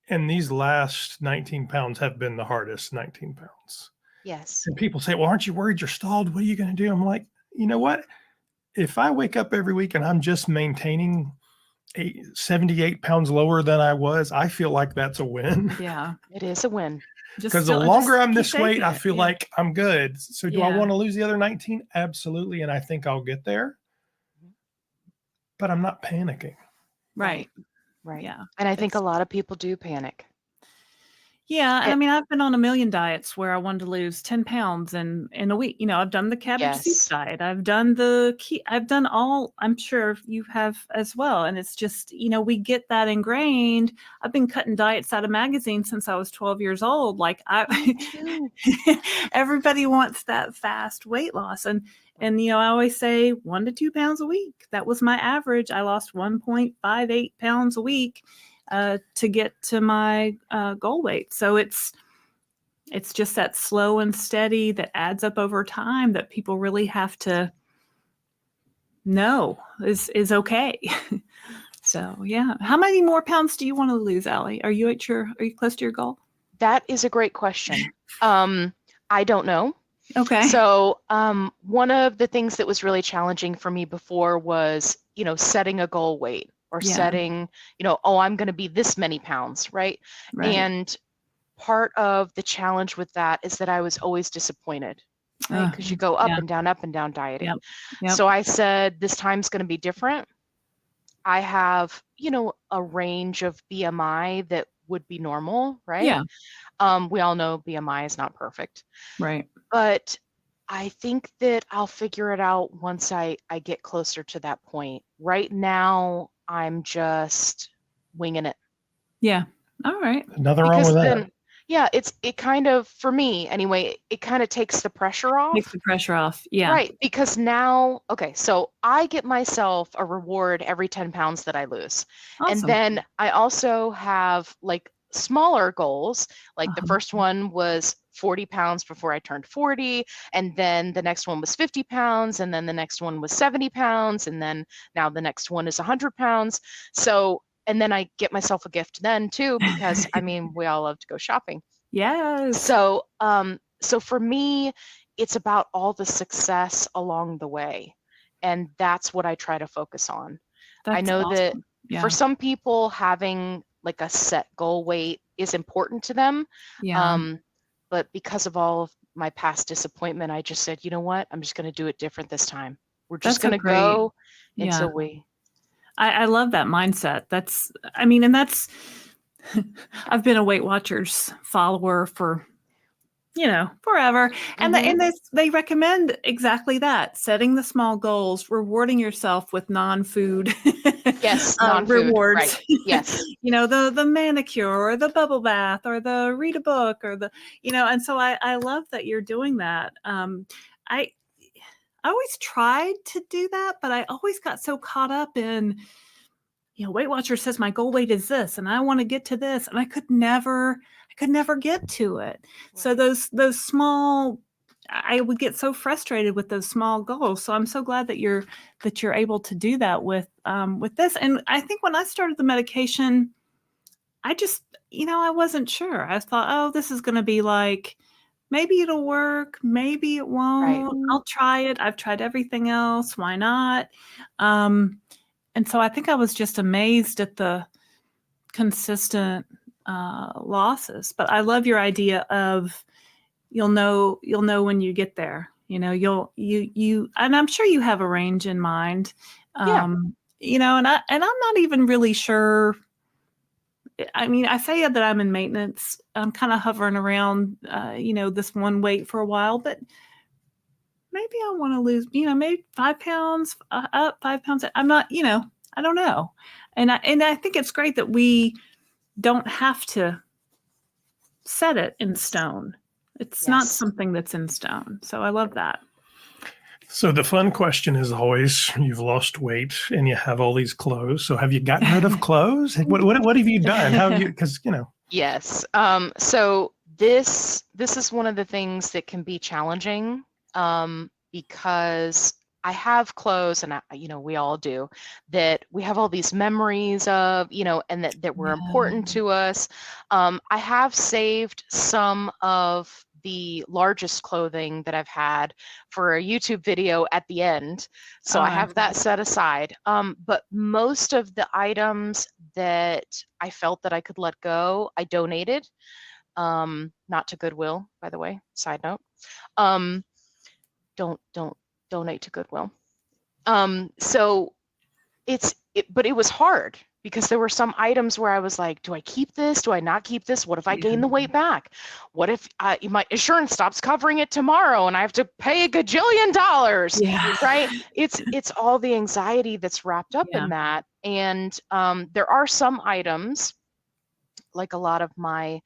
A: And these last 19 pounds have been the hardest 19 pounds.
B: Yes.
A: And people say, well, aren't you worried you're stalled? What are you going to do? I'm like, you know what? If I wake up every week and I'm just maintaining 78 pounds lower than I was, I feel like that's a win.
C: Yeah.
B: It is a win.
A: Because the longer I'm
C: keep
A: this weight,
C: taking
A: I
C: it.
A: feel
C: Yeah.
A: like I'm good. So do I
C: Yeah.
A: want to lose the other 19? Absolutely. And I think I'll get there. But I'm not panicking.
C: Right.
B: Right.
C: Yeah.
B: And I think a lot of people do panic.
C: Yeah. And I
B: It-
C: mean, I've been on a million diets where I wanted to lose 10 pounds in a week. I've done the cabbage soup
B: Yes.
C: diet. I've done I've done all, I'm sure you have as well. And it's just, we get that ingrained. I've been cutting diets out of magazines since I was 12 years old. Like everybody wants that fast weight loss. And I always say 1 to 2 pounds a week. That was my average. I lost 1.58 pounds a week to get to my goal weight. So it's just that slow and steady that adds up over time that people really have to know is okay. So yeah. How many more pounds do you want to lose, Allie? Are you close to your goal?
B: That is a great question. I don't know.
C: Okay.
B: So one of the things that was really challenging for me before was, setting a goal weight or setting, oh, I'm going to be this many pounds, right? And part of the challenge with that is that I was always disappointed, right? Because you go up and down dieting.
C: Yep.
B: So I said, this time's going to be different. I have, a range of BMI that would be normal, right?
C: Yeah.
B: We all know BMI is not perfect.
C: Right.
B: But I think that I'll figure it out once I get closer to that point. Right now, I'm just winging it.
C: Yeah. All right.
A: Nothing wrong with that.
B: Then, Yeah, it kind of, for me anyway, it kind of takes the pressure
C: Takes
B: off.
C: the pressure off. Yeah.
B: Right, because now, okay, so I get myself a reward every 10 pounds that I lose. And
C: Awesome.
B: then I also have like smaller goals. Like the
C: Uh-huh.
B: first one was 40 pounds before I turned 40. And then the next one was 50 pounds. And then the next one was 70 pounds. And then now the next one is 100 pounds. So, and then I get myself a gift then too, because I mean, we all love to go shopping.
C: Yes.
B: So for me, it's about all the success along the way. And that's what I try to focus on. I
C: That's
B: know that
C: awesome. Yeah.
B: for some people, having like a set goal weight is important to them.
C: Yeah.
B: But because of all of my past disappointment, I just said, you know what? I'm just going to do it different this time. We're just
C: That's so
B: going to
C: great.
B: go
C: Yeah.
B: until we.
C: I love that mindset. That's, I mean, and that's, I've been a Weight Watchers follower for, forever. And they recommend exactly that, setting the small goals, rewarding yourself with non-food
B: Yes, non-food,
C: rewards.
B: right. Yes.
C: The manicure or the bubble bath or the read a book or and so I love that you're doing that. I always tried to do that, but I always got so caught up in, Weight Watchers says my goal weight is this, and I want to get to this, and I could never get to it. Right. So those small, I would get so frustrated with those small goals. So I'm so glad that you're able to do that with this. And I think when I started the medication, I just, I wasn't sure. I thought, oh, this is going to be like, maybe it'll work, maybe it won't. Right. I'll try it. I've tried everything else. Why not? And so I think I was just amazed at the consistent losses. But I love your idea of you'll know when you get there. And I'm sure you have a range in mind.
B: Yeah.
C: And I'm not even really sure. I mean, I say that I'm in maintenance. I'm kind of hovering around, this one weight for a while, but maybe I want to lose, maybe 5 pounds up, 5 pounds. I'm not, I don't know. And I think it's great that we don't have to set it in stone. It's not something that's in stone. So I love that.
A: So the fun question is always, you've lost weight and you have all these clothes. So have you gotten rid of clothes? What have you done? How have you, because,
B: Yes. So this is one of the things that can be challenging because I have clothes, and we all do, that we have all these memories of, and that were important to us. I have saved some of the largest clothing that I've had for a YouTube video at the end. So I have that set aside. But most of the items that I felt that I could let go, I donated, not to Goodwill, by the way, side note. Don't donate to Goodwill. So but it was hard because there were some items where I was like, do I keep this? Do I not keep this? What if I gain the weight back? What if my insurance stops covering it tomorrow and I have to pay $1 gajillion?
C: Yeah.
B: Right? It's all the anxiety that's wrapped up in that. And there are some items, like a lot of my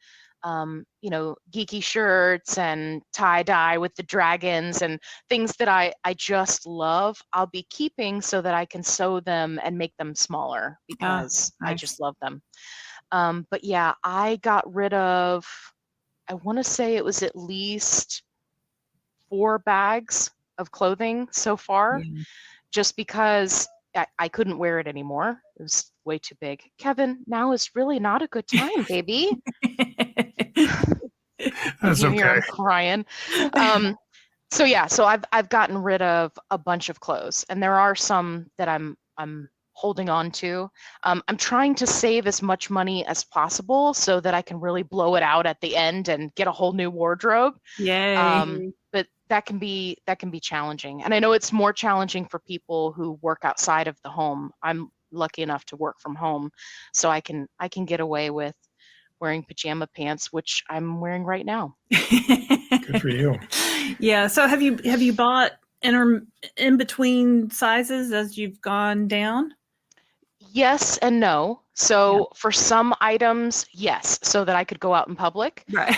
B: geeky shirts and tie-dye with the dragons and things that I just love, I'll be keeping so that I can sew them and make them smaller because nice. I just love them. But yeah, I got rid of, I want to say it was at least 4 bags of clothing so far, just because I couldn't wear it anymore. It was way too big. Kevin, now is really not a good time, baby.
A: That's okay.
B: I'm crying. So I've gotten rid of a bunch of clothes, and there are some that I'm holding on to. I'm trying to save as much money as possible so that I can really blow it out at the end and get a whole new wardrobe.
C: Yay.
B: But that can be challenging, and I know it's more challenging for people who work outside of the home. I'm lucky enough to work from home, so I can get away with wearing pajama pants, which I'm wearing right now.
A: Good for you.
C: Yeah. So have you bought in between sizes as you've gone down?
B: Yes and no. So for some items, yes, so that I could go out in public,
C: Right.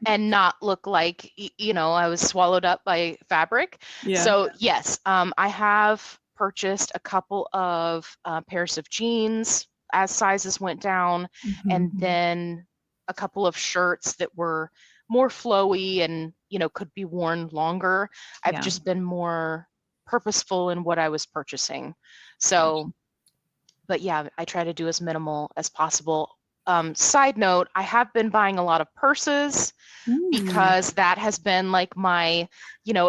B: and not look like, I was swallowed up by fabric.
C: Yeah.
B: So yes, I have purchased a couple of pairs of jeans as sizes went down, and
C: Mhm.
B: then a couple of shirts that were more flowy and, could be worn longer. I've
C: Yeah.
B: just been more purposeful in what I was purchasing. So, but yeah, I try to do as minimal as possible. Side note, I have been buying a lot of purses because that has been like my,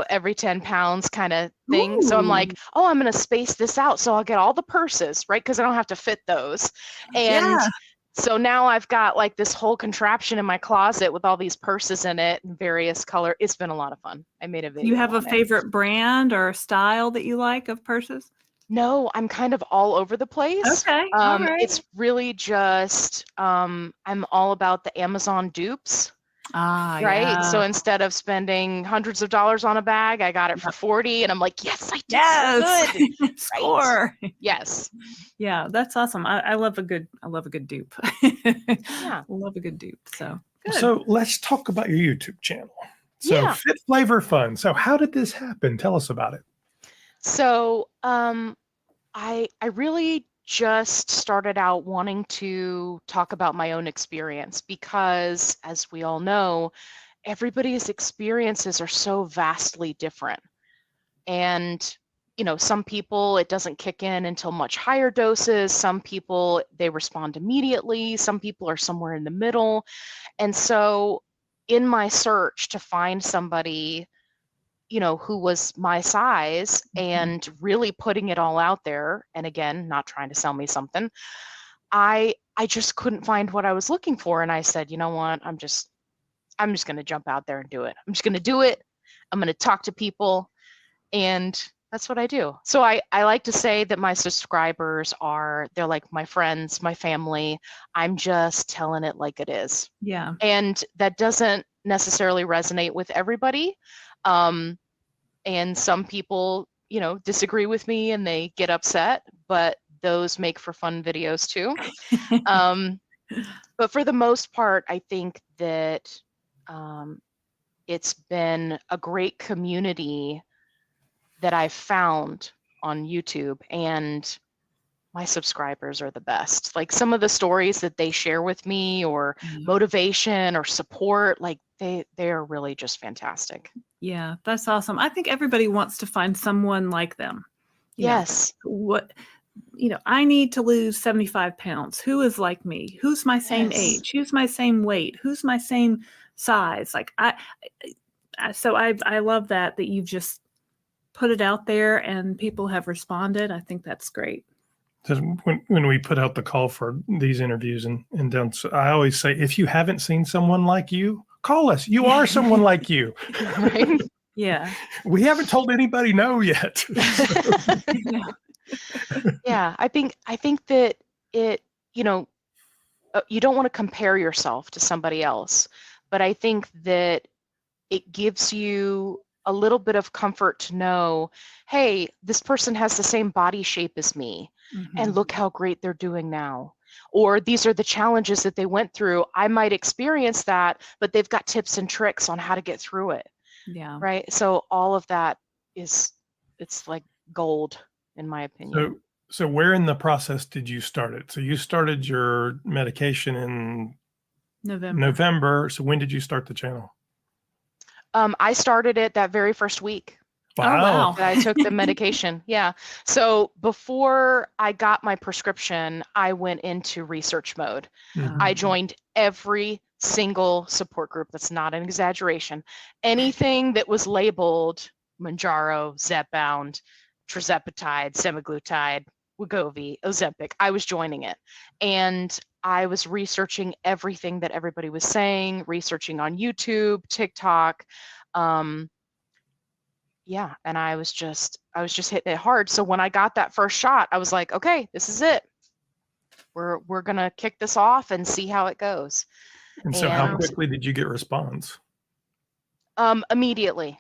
B: every 10 pounds kind of thing. So I'm
C: Ooh.
B: like, oh, I'm going to space this out. So I'll get all the purses, right? Because I don't have to fit those. And
C: Yeah.
B: so now I've got like this whole contraption in my closet with all these purses in it in various color. It's been a lot of fun. I made a
C: Do you
B: video
C: have a
B: on it.
C: favorite brand or style that you like of purses?
B: No, I'm kind of all over the place.
C: Okay. All right.
B: It's really just, I'm all about the Amazon dupes,
C: Ah,
B: right? So
C: yeah.
B: instead of spending hundreds of dollars on a bag, I got it for 40 and I'm like, yes, I did so
C: Yes.
B: good. Right.
C: Score.
B: Yes.
C: Yeah, that's awesome. I love a good dupe.
B: Yeah.
C: Love a good dupe. So good.
A: So let's talk about your YouTube channel. So
B: Yeah.
A: Fit Flavor Fun. So how did this happen? Tell us about it.
B: So, I really just started out wanting to talk about my own experience because, as we all know, everybody's experiences are so vastly different. And, some people it doesn't kick in until much higher doses. Some people they respond immediately. Some people are somewhere in the middle. And so, in my search to find somebody who was my size and really putting it all out there, and again, not trying to sell me something, I just couldn't find what I was looking for. And I said, you know what, I'm just going to jump out there and do it. I'm just going to do it. I'm going to talk to people, and that's what I do. So I like to say that my subscribers they're like my friends, my family. I'm just telling it like it is.
C: Yeah.
B: And that doesn't necessarily resonate with everybody. And some people, disagree with me and they get upset, but those make for fun videos too. But for the most part, I think that it's been a great community that I've found on YouTube, and my subscribers are the best. Like some of the stories that they share with me, or motivation or support, like they are really just fantastic.
C: Yeah, that's awesome. I think everybody wants to find someone like them.
B: Yes.
C: I need to lose 75 pounds. Who is like me? Who's my same age? Who's my same weight? Who's my same size? Like so I love that you've just put it out there and people have responded. I think that's great.
A: Because when we put out the call for these interviews and done, so I always say, if you haven't seen someone like you, call us. You are someone like you.
B: Right?
C: Yeah.
A: We haven't told anybody no yet.
B: Yeah, I think that it, you don't want to compare yourself to somebody else, but I think that it gives you a little bit of comfort to know, hey, this person has the same body shape as me, and look how great they're doing now. Or these are the challenges that they went through. I might experience that, but they've got tips and tricks on how to get through it.
C: Yeah.
B: Right. So all of that it's like gold, in my opinion.
A: So where in the process did you start it? So you started your medication in November. So when did you start the channel?
B: I started it that very first week.
A: Wow.
B: That I took the medication. Yeah. So before I got my prescription, I went into research mode. I joined every single support group. That's not an exaggeration. Anything that was labeled Mounjaro, Zepbound, tirzepatide, semaglutide, Wegovy, Ozempic, I was joining it. And I was researching everything that everybody was saying, researching on YouTube, TikTok. Yeah, and I was just hitting it hard. So when I got that first shot, I was like, okay, this is it. We're gonna kick this off and see how it goes.
A: And so how quickly did you get response?
B: Immediately.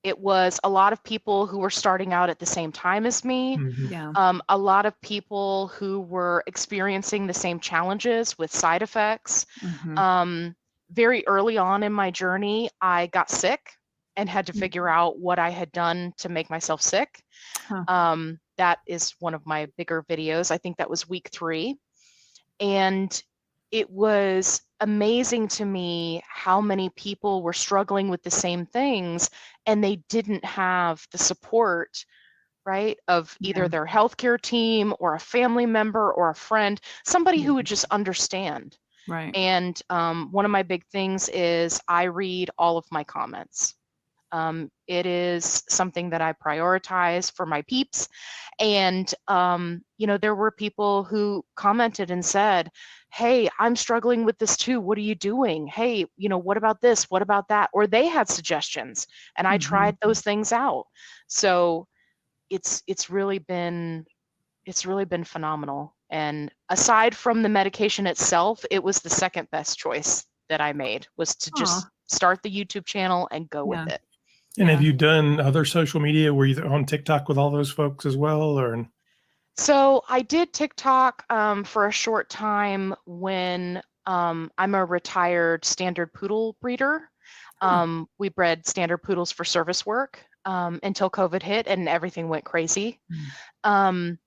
B: It was a lot of people who were starting out at the same time as me.
A: Mhm.
C: Yeah.
B: A lot of people who were experiencing the same challenges with side effects.
C: Mhm.
B: Very early on in my journey, I got sick and had to figure out what I had done to make myself sick.
C: Huh.
B: That is one of my bigger videos. I think that was week 3. And it was amazing to me how many people were struggling with the same things and they didn't have the support, right, of either
C: Yeah.
B: their healthcare team or a family member or a friend, somebody who would just understand.
C: Right.
B: And one of my big things is I read all of my comments. It is something that I prioritize for my peeps. And, there were people who commented and said, hey, I'm struggling with this too. What are you doing? Hey, what about this? What about that? Or they had suggestions and I tried
C: Mhm.
B: those things out. So it's really been phenomenal. And aside from the medication itself, it was the second best choice that I made, was to just
C: Aw.
B: start the YouTube channel and go with
C: Yeah.
B: it.
A: And have
C: Yeah.
A: you done other social media? Were you on TikTok with all those folks as well, or?
B: So I did TikTok for a short time when I'm a retired standard poodle breeder.
C: Huh.
B: We bred standard poodles for service work until COVID hit and everything went crazy.
C: Mm.
B: Um,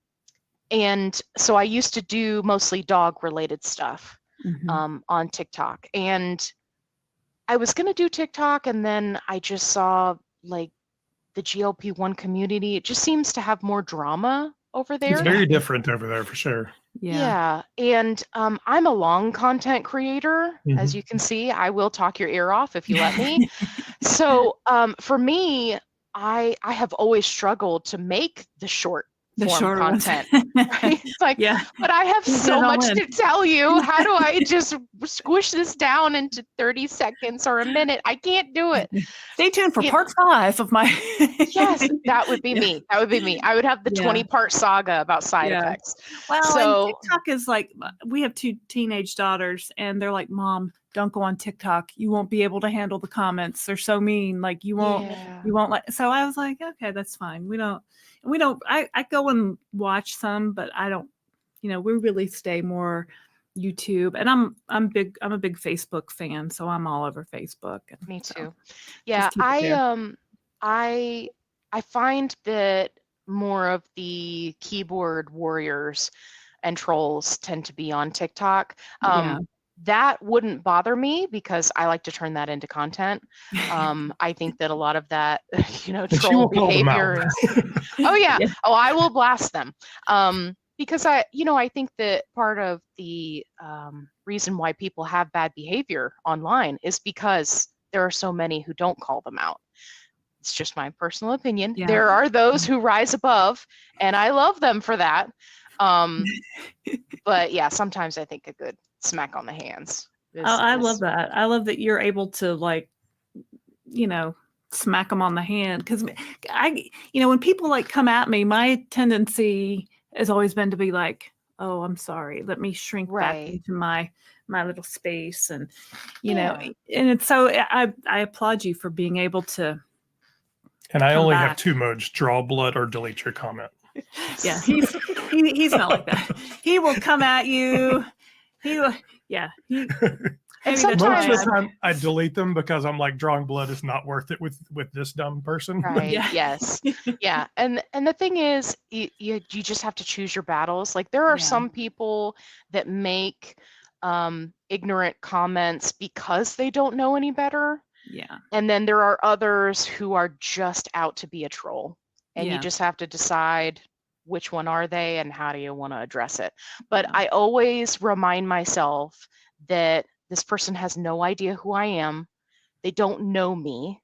B: and so I used to do mostly dog related stuff
C: Mhm.
B: on TikTok. And I was going to do TikTok, and then I just saw like the GLP-1 community. It just seems to have more drama over
A: It's
B: there.
A: very different over there for sure.
C: Yeah.
B: Yeah, and I'm a long content creator. As
A: Mhm.
B: you can see, I will talk your ear off if you let me. So for me, I have always struggled to make the short
C: The
B: form
C: shorter ones.
B: content, right? It's like,
C: Yeah.
B: but I have
C: You get
B: so
C: it all
B: much
C: in.
B: to tell you. How do I just squish this down into 30 seconds or a minute? I can't do it.
C: Stay tuned for
B: You
C: part 5 of my.
B: Yes, that would be
C: Yeah.
B: me. That would be me. I would have the
C: Yeah.
B: 20-part saga about side
C: Yeah.
B: effects.
C: Well, and
B: So
C: TikTok is like, we have 2 teenage daughters, and they're like, "Mom, don't go on TikTok. You won't be able to handle the comments. They're so mean. Like you won't
B: yeah.
C: like." So I was like, "Okay, that's fine. We don't. I go and watch some, but I don't. We really stay more YouTube. And I'm a big Facebook fan, so I'm all over Facebook. And
B: Me
C: so
B: too.
C: just
B: Yeah,
C: keep it there.
B: I find that more of the keyboard warriors and trolls tend to be on TikTok.
C: Yeah.
B: That wouldn't bother me because I like to turn that into content. I think that a lot of that,
A: And she
B: troll
A: will call them out.
B: behavior is, oh yeah,
C: Yeah.
B: oh, I will blast them. Because I think that part of the reason why people have bad behavior online is because there are so many who don't call them out. It's just my personal opinion.
C: Yeah.
B: There are those who rise above, and I love them for that. But yeah, sometimes I think a good smack on the hands
C: I love
B: is
C: that. I love that you're able to, like, smack them on the hand. Because when people like come at me, my tendency has always been to be like, "Oh, I'm sorry. Let me shrink back
B: right.
C: into my little space." And
B: Yeah.
C: and it's so I applaud you for being able to
A: And I
C: come
A: only have
C: back.
A: 2 modes: draw blood or delete your comment.
C: Yeah, he's not like that. He will come at you. He will, yeah.
B: And
C: Maybe that's
A: Most
B: sometimes,
A: of
C: why
A: the time I delete them because I'm like, drawing blood is not worth it with this dumb person.
B: right,
C: Yeah.
B: yes, yeah, and the thing is, you just have to choose your battles. Like there are
C: Yeah.
B: some people that make ignorant comments because they don't know any better,
C: Yeah.
B: and then there are others who are just out to be a troll, and you
C: Yeah.
B: just have to decide which one are they and how do you want to address it. But
C: Yeah.
B: I always remind myself that this person has no idea who I am. They don't know me,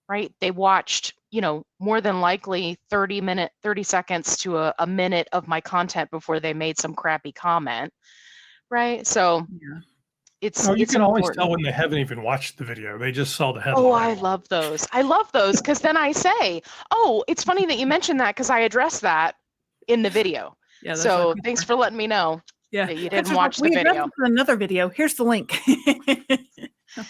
B: right? They watched, more than likely 30 seconds to a minute of my content before they made some crappy comment, right? So
C: Yeah.
A: Oh, you
B: it's
A: can always tell
B: important.
A: when they haven't even watched the video. They just saw the
B: Oh,
A: headline.
B: I love those. I love those because then I say, oh, it's funny that you mentioned that because I addressed that in the video.
C: Yeah. That's
B: So
C: like,
B: thanks for letting me know
C: yeah.
B: that you didn't
C: Christopher,
B: watch the
C: we addressed
B: video.
C: it in another video. Here's the link.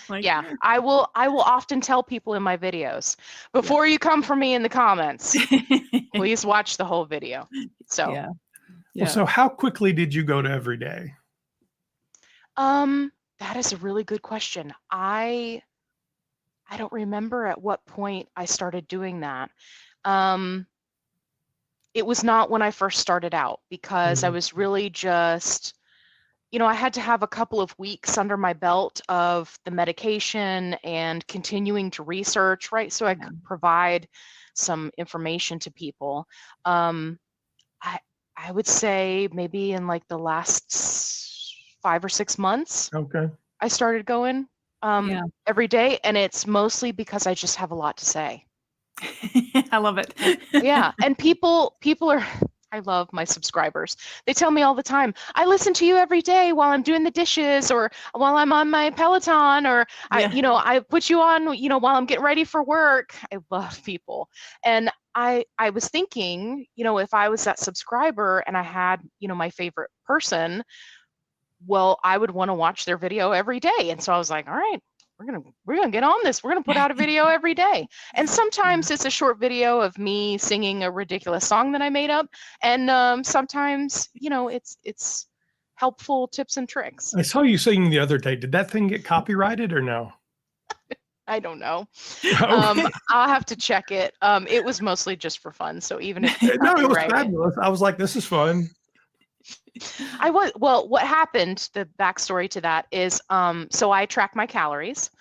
C: Like,
B: Yeah, I will often tell people in my videos, before you come for me in the comments, please watch the whole video. So
C: yeah.
A: Well, so how quickly did you go to every day?
B: that is a really good question. I don't remember at what point I started doing that. It was not when I first started out, because I was really just, I had to have a couple of weeks under my belt of the medication and continuing to research, right? So I could provide some information to people. I would say maybe in like the last 5 or 6 months,
A: Okay.
B: I started going
C: Yeah.
B: every day, and it's mostly because I just have a lot to say.
C: I love it.
B: Yeah, and people are, I love my subscribers. They tell me all the time, I listen to you every day while I'm doing the dishes, or while I'm on my Peloton, or
C: Yeah.
B: I put you on, while I'm getting ready for work. I love people. And I was thinking, if I was that subscriber and I had, my favorite person, well, I would want to watch their video every day. And so I was like, all right, we're gonna get on this. We're gonna put out a video every day. And sometimes it's a short video of me singing a ridiculous song that I made up, and sometimes it's helpful tips and tricks.
A: I saw you singing the other day. Did that thing get copyrighted or no?
B: I don't know.
A: Okay.
B: I'll have to check it. It was mostly just for fun. So even if
A: No, it was
B: copyrighted,
A: fabulous. I was like, this is fun.
B: what happened, the backstory to that is, so I track my calories,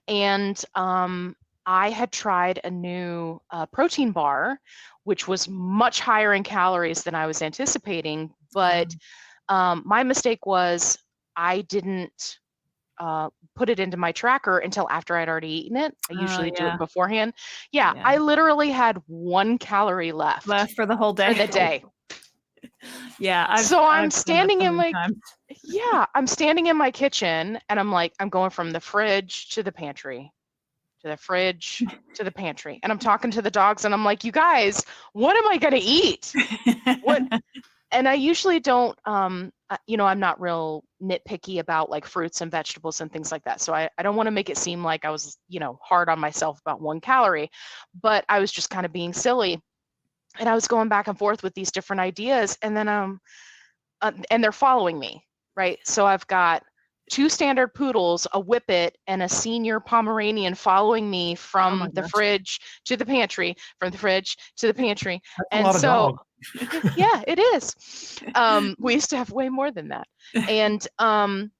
B: and I had tried a new protein bar, which was much higher in calories than I was anticipating. But my mistake was I didn't put it into my tracker until after I'd already eaten it. I usually do it beforehand. Yeah, I literally had 1 calorie left
C: for the whole day.
B: for the day.
C: Yeah.
B: I'm standing in my
C: times.
B: I'm standing in my kitchen, and I'm going from the fridge to the pantry, to the fridge to the pantry, and I'm talking to the dogs, and I'm like, you guys, what am I gonna eat? What? And I usually don't, I'm not real nitpicky about like fruits and vegetables and things like that. So I don't want to make it seem like I was, hard on myself about 1 calorie, but I was just kind of being silly. And I was going back and forth with these different ideas, and then and they're following me, right? So I've got 2 standard poodles, a whippet, and a senior Pomeranian following me from the fridge to the pantry, from the fridge to the pantry.
A: That's
B: and
A: a lot of
B: so,
A: dog.
B: yeah, it is. We used to have way more than that. And and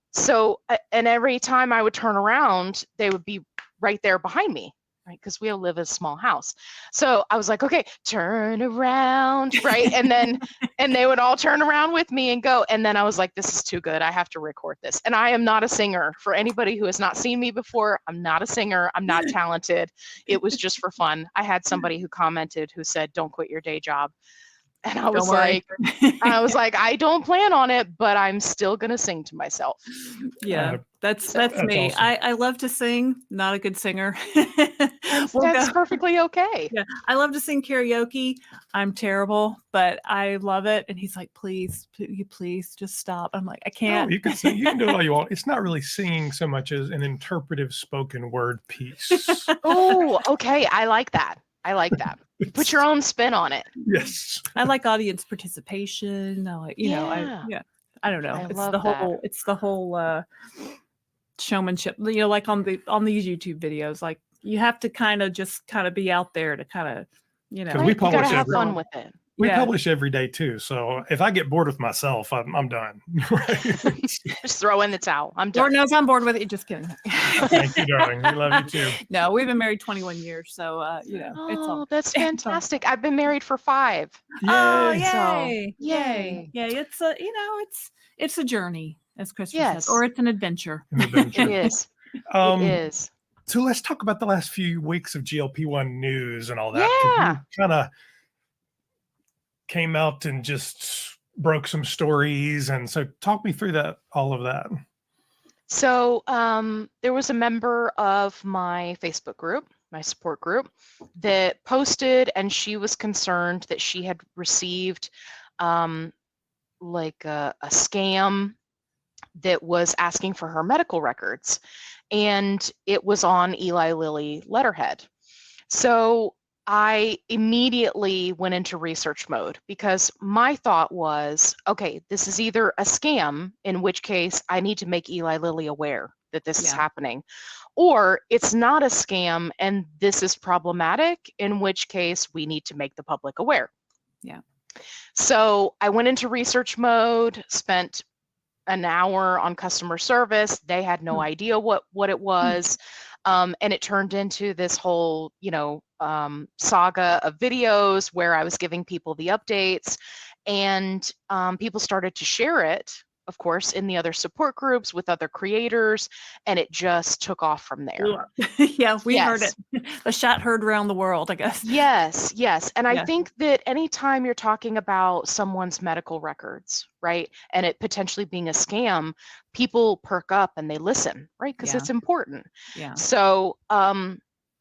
B: every time I would turn around, they would be right there behind me, right? Because we all live in a small house. So I was like, okay, turn around, right? And they would all turn around with me and go. And then I was like, this is too good. I have to record this. And I am not a singer. For anybody who has not seen me before, I'm not a singer. I'm not talented. It was just for fun. I had somebody who commented who said, don't quit your day job. And I was like, I don't plan on it, but I'm still going to sing to myself.
C: Yeah, that's me.
A: awesome.
C: I love to sing, not a good singer.
B: That's perfectly okay.
C: Yeah, I love to sing karaoke. I'm terrible, but I love it. And he's like, please just stop. I'm like, I can't.
A: No, you can sing. You can do it all you want. It's not really singing so much as an interpretive spoken word piece.
B: Oh, okay. I like that. You put your own spin on it.
A: Yes.
C: I like audience participation. I like, I don't know. It's the whole showmanship, like on these YouTube videos, like you have to kind of be out there to kind of,
A: Because we
B: you
A: publish
B: gotta have fun with it.
A: We publish every day too. So if I get bored with myself, I'm done. Right?
B: Just throw in the towel. I'm done.
C: Lord knows I'm bored with it. Just kidding.
A: Thank you, darling. We love you too.
C: No, we've been married 21 years. So, it's all.
B: That's fantastic. I've been married for 5.
A: Yay.
C: Oh,
B: yay.
C: yay.
B: Yay.
C: Yeah. It's a journey, as Christopher
B: Yes.
C: says, or it's an adventure.
B: It is. It is.
A: So let's talk about the last few weeks of GLP-1 news and all that.
B: Yeah.
A: Kind of came out and just broke some stories. And so talk me through all of that.
B: So there was a member of my Facebook group, my support group, that posted, and she was concerned that she had received like a scam that was asking for her medical records, and it was on Eli Lilly letterhead. So I immediately went into research mode because my thought was, okay, this is either a scam, in which case I need to make Eli Lilly aware that this is happening, or it's not a scam and this is problematic, in which case we need to make the public aware.
C: Yeah.
B: So I went into research mode, spent an hour on customer service. They had no idea what it was. And it turned into this whole, saga of videos where I was giving people the updates, and people started to share it, of course, in the other support groups with other creators, and it just took off from there.
C: Yeah, we heard it. The shot heard around the world, I guess.
B: Yes. And I think that anytime you're talking about someone's medical records, right, and it potentially being a scam, people perk up and they listen, right, because it's important.
C: Yeah.
B: So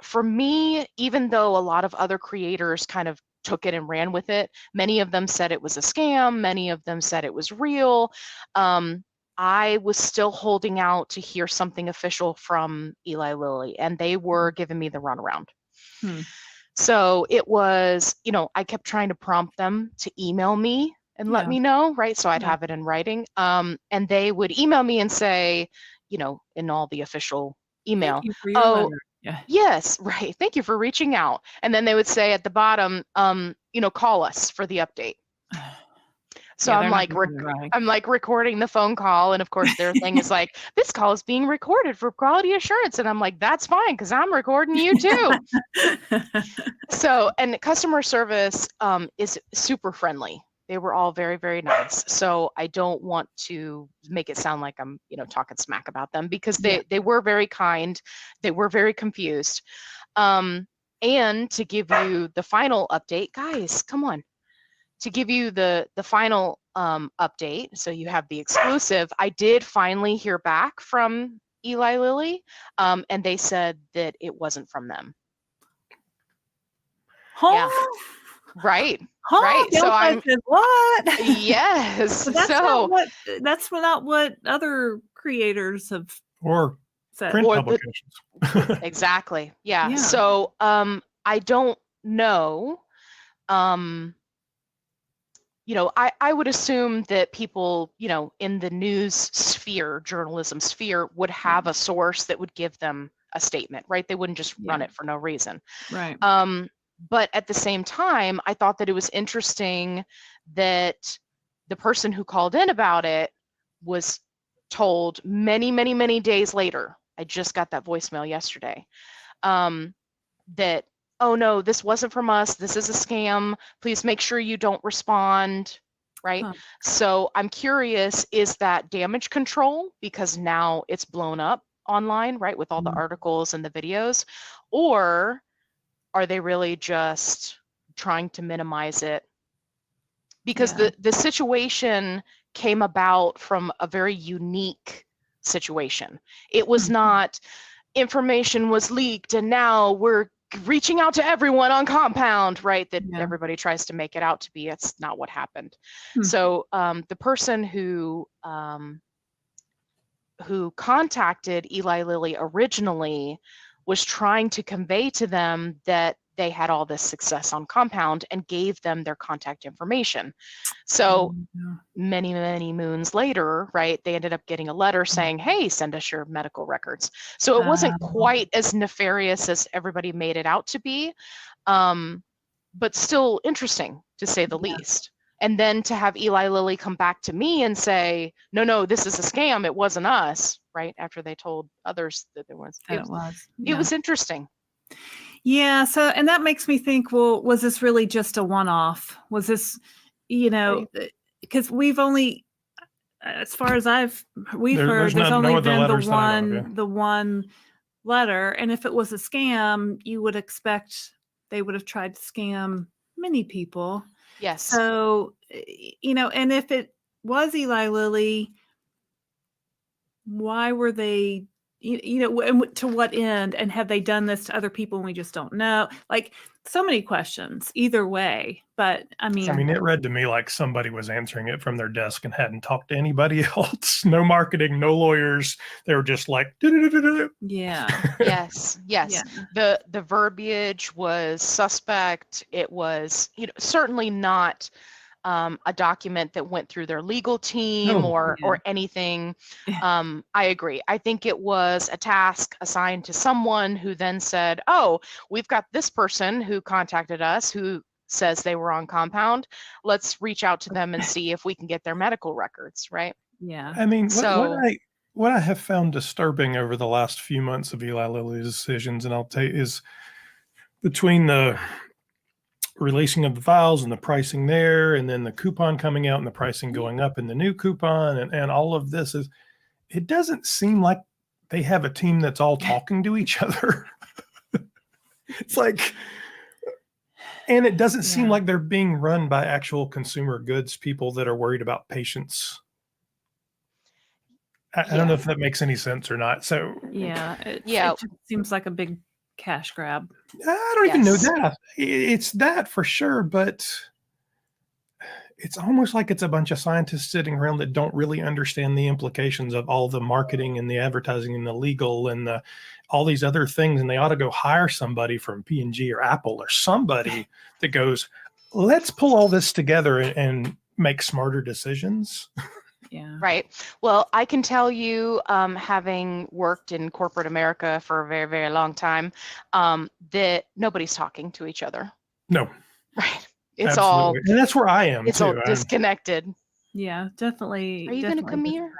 B: for me, even though a lot of other creators kind of took it and ran with it, many of them said it was a scam, many of them said it was real. I was still holding out to hear something official from Eli Lilly, and they were giving me the runaround. So it was, I kept trying to prompt them to email me and let me know, right? So I'd have it in writing. And they would email me and say, in all the official email,
C: thank you for your letter.
B: Yes, right. Thank you for reaching out. And then they would say at the bottom, call us for the update. So I'm like recording the phone call, and of course their thing is like, this call is being recorded for quality assurance, and I'm like, that's fine because I'm recording you too. So, and customer service is super friendly. They were all very, very nice. So I don't want to make it sound like I'm, talking smack about them, because they were very kind. They were very confused. And to give you the final update, guys, come on. To give you the final update, so you have the exclusive, I did finally hear back from Eli Lilly, and they said that it wasn't from them. Yeah. Right. Right. So I'm
C: what?
B: Yes.
C: That's not what other creators have
A: or
C: said.
A: print publications.
B: Exactly. Yeah. So I don't know. I would assume that people, in the news sphere, journalism sphere, would have a source that would give them a statement, right? They wouldn't just run it for no reason.
C: Right.
B: But at the same time, I thought that it was interesting that the person who called in about it was told many, many, many days later. I just got that voicemail yesterday, that, oh no, this wasn't from us. This is a scam. Please make sure you don't respond, right? So I'm curious, is that damage control because now it's blown up online, right, with all the articles and the videos? Or are they really just trying to minimize it? Because the situation came about from a very unique situation. It was not information was leaked and now we're reaching out to everyone on compound, right? That everybody tries to make it out to be. It's not what happened. So the person who contacted Eli Lilly originally was trying to convey to them that they had all this success on compound and gave them their contact information. So many, many moons later, right, they ended up getting a letter saying, hey, send us your medical records. So it wasn't quite as nefarious as everybody made it out to be, but still interesting, to say the least. And then to have Eli Lilly come back to me and say, no, this is a scam. It wasn't us, right? After they told others that there was. It was interesting.
C: Yeah. So, and that makes me think, well, was this really just a one-off? Was this, because we've only, as far as we've heard, there's only been the one letter. And if it was a scam, you would expect they would have tried to scam many people.
B: Yes.
C: So, and if it was Eli Lilly, why were they, to what end? And have they done this to other people and we just don't know? Like, so many questions either way. But I mean,
A: it read to me like somebody was answering it from their desk and hadn't talked to anybody else. No marketing, no lawyers. They were just like,
C: yeah.
B: Yes.
C: Yeah.
B: The verbiage was suspect. It was, certainly not a document that went through their legal team
A: No.
B: or anything. I agree. I think it was a task assigned to someone who then said, oh, we've got this person who contacted us who says they were on compound. Let's reach out to them and see if we can get their medical records, right?
C: Yeah.
A: I mean,
B: So
A: what I have found disturbing over the last few months of Eli Lilly's decisions, and I'll tell you, is between the releasing of the vials and the pricing there, and then the coupon coming out and the pricing going up in the new coupon, and all of this is, it doesn't seem like they have a team that's all talking to each other. It's like, and it doesn't seem like they're being run by actual consumer goods people that are worried about patients. I don't know if that makes any sense or not. So
C: it just seems like a big cash grab.
A: I don't even know that. It's that for sure, but it's almost like it's a bunch of scientists sitting around that don't really understand the implications of all the marketing and the advertising and the legal and all these other things. And they ought to go hire somebody from P&G or Apple or somebody that goes, let's pull all this together and make smarter decisions.
C: Yeah.
B: Right. Well, I can tell you, having worked in corporate America for a very, very long time, that nobody's talking to each other.
A: No.
B: Right. It's
A: Absolutely.
B: all,
A: and that's where I am
B: it's
A: too.
B: all disconnected.
C: Yeah, definitely.
B: Are you going to come here?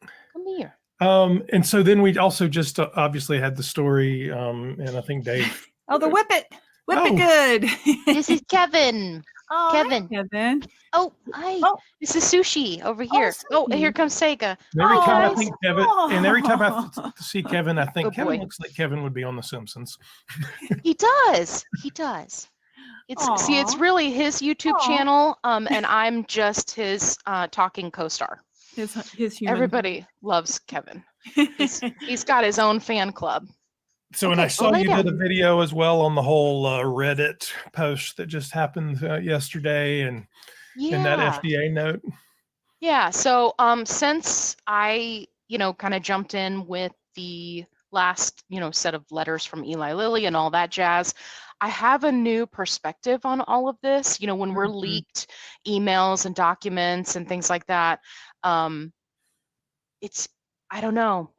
B: Come here.
A: And so then we also just obviously had the story, and I think Dave.
C: Oh, the whip it good.
B: This is Kevin.
C: Oh,
B: Kevin.
C: Hi, Kevin.
B: Oh, hi. This is Sushi over here.
C: Sushi.
B: Here comes Sega.
A: Every time I
B: guys.
A: think Kevin, and every time I see Kevin, I think
B: Oh,
A: Kevin
B: boy.
A: looks like Kevin would be on The Simpsons.
B: He does. It's really his YouTube channel, and I'm just his talking co-star.
C: His human.
B: Everybody loves Kevin. He's got his own fan club.
A: So, and I saw you did a video as well on the whole Reddit post that just happened yesterday, and that FDA note. Yeah.
B: So, since I, kind of jumped in with the last, set of letters from Eli Lilly and all that jazz, I have a new perspective on all of this. When we're leaked emails and documents and things like that, I don't know.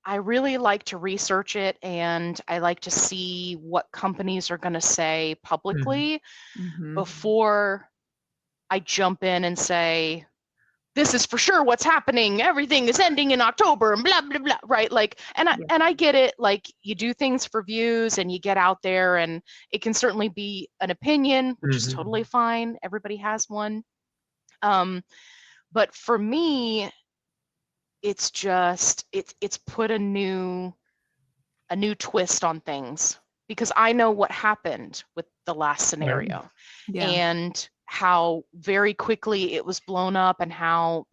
B: I really like to research it, and I like to see what companies are going to say publicly before I jump in and say, this is for sure what's happening. Everything is ending in October and blah, blah, blah, right? Like, and I get it. Like, you do things for views and you get out there, and it can certainly be an opinion, which is totally fine. Everybody has one. But for me, it's just, it's put a new twist on things, because I know what happened with the last scenario and how very quickly it was blown up, and how,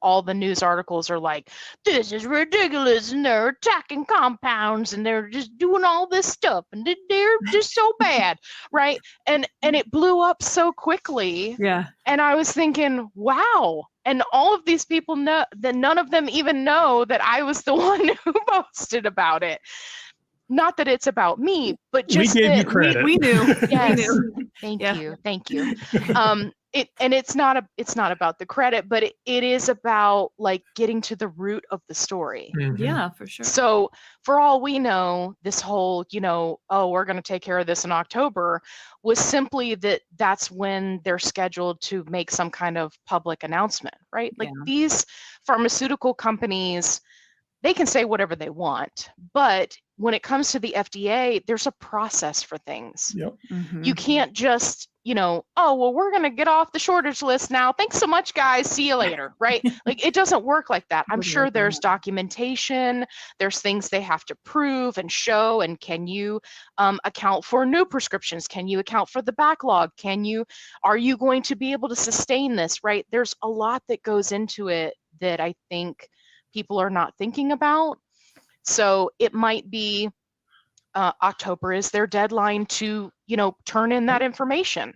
B: all the news articles are like, this is ridiculous, and they're attacking compounds, and they're just doing all this stuff, and they're just so bad, right? And it blew up so quickly.
C: Yeah.
B: And I was thinking, wow. And all of these people know that none of them even know that I was the one who posted about it. Not that it's about me, but just
A: we gave
B: that
A: you credit.
C: We knew.
B: Yes.
C: We knew.
B: Thank you. It's not about the credit, but it is about, like, getting to the root of the story.
C: Yeah, for sure.
B: So for all we know, this whole, we're going to take care of this in October, was simply that's when they're scheduled to make some kind of public announcement, right? Like, these pharmaceutical companies, they can say whatever they want, but when it comes to the FDA, there's a process for things.
A: Yep.
B: You can't just, we're going to get off the shortage list now. Thanks so much, guys. See you later, right? Like, it doesn't work like that. I'm sure there's documentation. There's things they have to prove and show. And can you account for new prescriptions? Can you account for the backlog? Are you going to be able to sustain this, right? There's a lot that goes into it that I think people are not thinking about. So it might be October is their deadline to, turn in that information.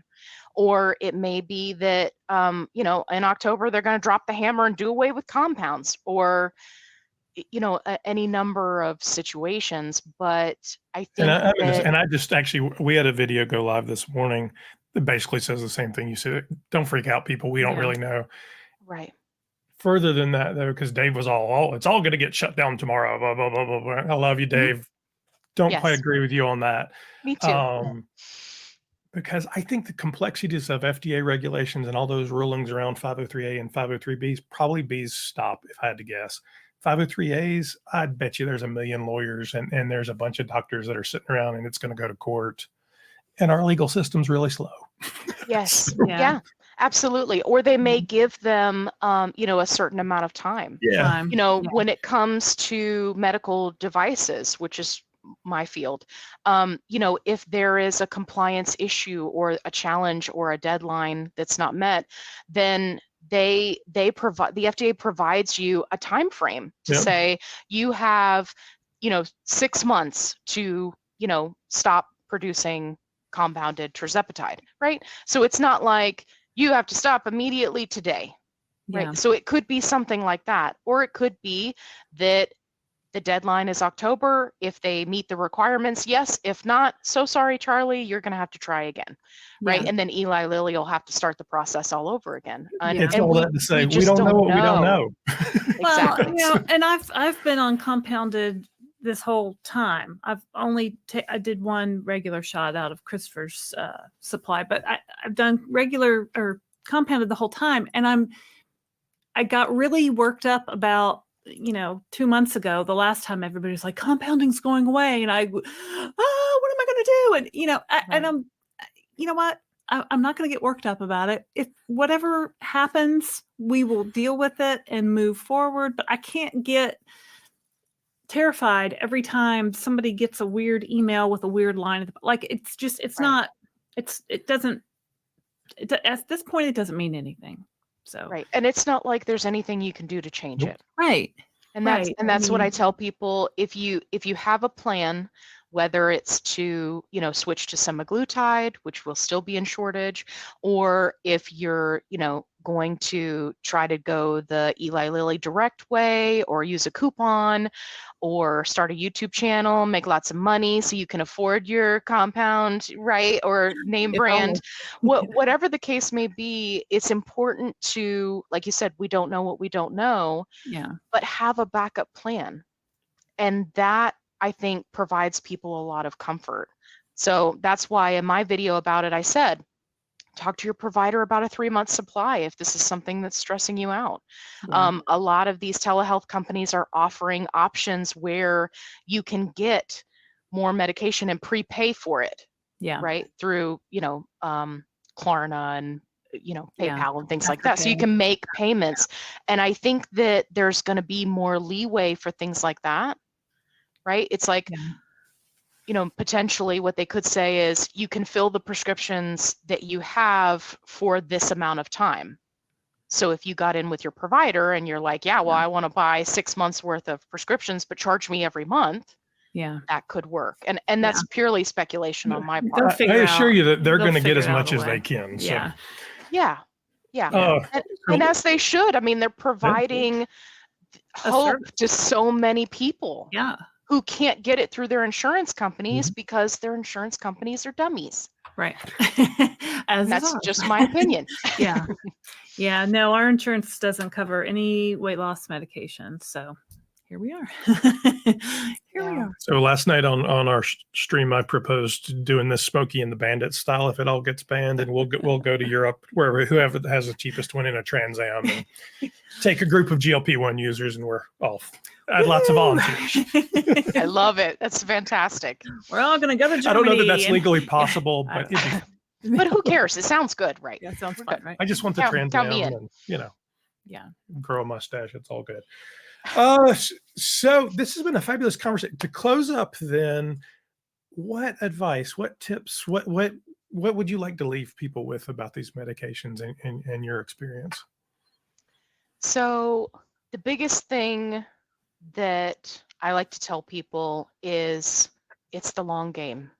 B: Or it may be that, in October, they're going to drop the hammer and do away with compounds, or, any number of situations. But I think
A: I just actually, we had a video go live this morning that basically says the same thing you said. Don't freak out, people. We don't really know.
B: Right.
A: Further than that, though, because Dave was it's all going to get shut down tomorrow. Blah, blah, blah, blah, blah. I love you, Dave. Don't quite agree with you on that.
B: Me too.
A: Because I think the complexities of FDA regulations and all those rulings around 503A and 503Bs, probably Bs stop, if I had to guess. 503As, I'd bet you there's a million lawyers and there's a bunch of doctors that are sitting around and it's going to go to court. And our legal system's really slow.
B: Yes. Yeah, absolutely. Or they may give them, a certain amount of time.
A: Yeah.
B: When it comes to medical devices, which is my field, if there is a compliance issue or a challenge or a deadline that's not met, then the FDA provides you a time frame to say you have 6 months to stop producing compounded tirzepatide, right? So it's not like you have to stop immediately today, right? So it could be something like that, or it could be that the deadline is October. If they meet the requirements, yes. If not, so sorry, Charlie, you're going to have to try again, right? And then Eli Lilly will have to start the process all over again.
A: It's all that to say, we don't know what we don't know.
B: Exactly.
C: Well, and I've been on compounded this whole time. I've only I did one regular shot out of Christopher's supply, but I've done regular or compounded the whole time, and I got really worked up about 2 months ago, the last time everybody was like, compounding's going away. And what am I going to do? And, and I'm, what? I'm not going to get worked up about it. If whatever happens, we will deal with it and move forward. But I can't get terrified every time somebody gets a weird email with a weird line. Like, it's just, it's not, at this point, it doesn't mean anything. So
B: right. And it's not like there's anything you can do to change it.
C: Right.
B: And that's what I tell people. If you have a plan, whether it's to, switch to semaglutide, which will still be in shortage, or if you're, going to try to go the Eli Lilly direct way, or use a coupon, or start a YouTube channel, make lots of money so you can afford your compound, right? Or name brand, whatever the case may be, it's important to, like you said, we don't know what we don't know, but have a backup plan. And that, I think, provides people a lot of comfort. So that's why in my video about it, I said, talk to your provider about a 3-month supply if this is something that's stressing you out. A lot of these telehealth companies are offering options where you can get more medication and prepay for it, right? Through, Klarna and, PayPal and things like that. So you can make payments. And I think that there's going to be more leeway for things like that, right? It's like, potentially what they could say is you can fill the prescriptions that you have for this amount of time. So if you got in with your provider and you're like, I want to buy 6 months worth of prescriptions, but charge me every month. That could work. And that's purely speculation on my part.
A: I assure you that they're going to get as much as they can. So.
B: And as they should. I mean, they're providing hope to so many people. Who can't get it through their insurance companies because their insurance companies are dummies.
C: Right.
B: That's just my opinion.
C: No, our insurance doesn't cover any weight loss medication. So here we are. We are.
A: So last night on our stream, I proposed doing this Smokey and the Bandit style if it all gets banned, and we'll go to Europe, wherever whoever has the cheapest one in a Trans Am, and take a group of GLP-1 users, and we're off. Add lots of volunteers.
B: I love it. That's fantastic.
C: We're all going to go to Germany.
A: I don't know that that's legally possible, but
B: but who cares? It sounds good, right?
C: Yeah, it sounds fun, right?
A: I just want the Trans Am and grow a mustache. It's all good. So this has been a fabulous conversation. To close up, then, what advice, what tips, what would you like to leave people with about these medications and your experience?
B: So the biggest thing that I like to tell people is it's the long game.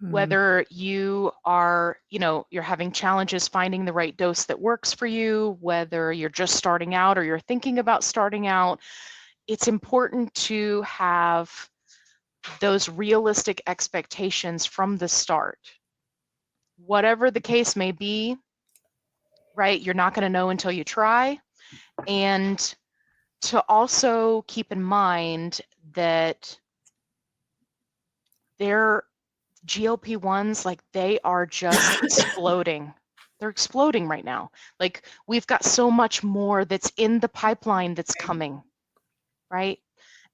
B: Whether you are, you're having challenges finding the right dose that works for you, whether you're just starting out or you're thinking about starting out, it's important to have those realistic expectations from the start. Whatever the case may be, right? You're not going to know until you try. And to also keep in mind that their GLP-1s, like they are just exploding. They're exploding right now. Like we've got so much more that's in the pipeline that's coming, right?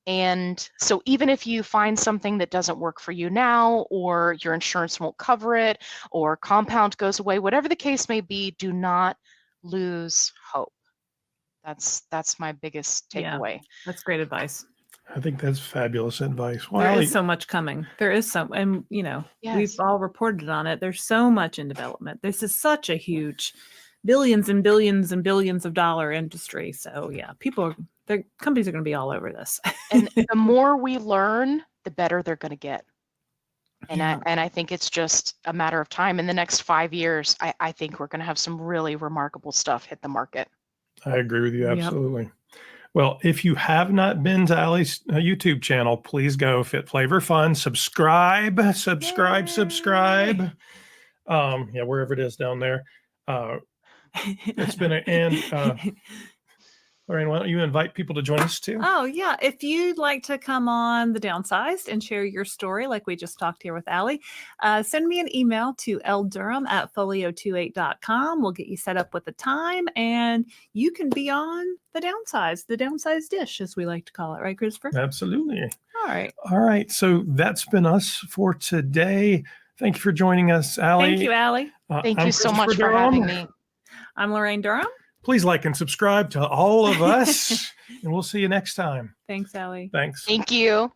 B: And so even if you find something that doesn't work for you now, or your insurance won't cover it, or compound goes away, whatever the case may be, do not lose hope. That's my biggest takeaway.
C: Yeah, that's great advice.
A: I think that's fabulous advice. Well,
C: There
A: Allie,
C: is so much coming. There is some, and
B: Yes.
C: we've all reported on it. There's so much in development. This is such a huge billions and billions and billions of dollar industry. So yeah, the companies are going to be all over this.
B: And the more we learn, the better they're going to get. And
C: Yeah.
B: I think it's just a matter of time. In the next 5 years, I think we're going to have some really remarkable stuff hit the market.
A: I agree with you.
C: Yep.
A: Absolutely. Well, if you have not been to Allie's YouTube channel, please go Fit Flavor Fun, subscribe.
C: Yay.
A: Yeah, wherever it is down there. It's been Laraine, why don't you invite people to join us too?
C: Oh, yeah. If you'd like to come on The Downsized and share your story, like we just talked here with Allie, send me an email to ldurham@folio28.com. We'll get you set up with a time, and you can be on The Downsized Dish, as we like to call it. Right, Christopher?
A: Absolutely.
C: All right.
A: All right. So that's been us for today. Thank you for joining us, Allie.
C: Thank you, Allie.
B: Thank
A: I'm
B: you so much
A: Christopher
B: for having
A: Durham.
B: me.
C: I'm Laraine Durham.
A: Please like and subscribe to all of us, and we'll see you next time.
C: Thanks, Allie.
A: Thanks.
B: Thank you.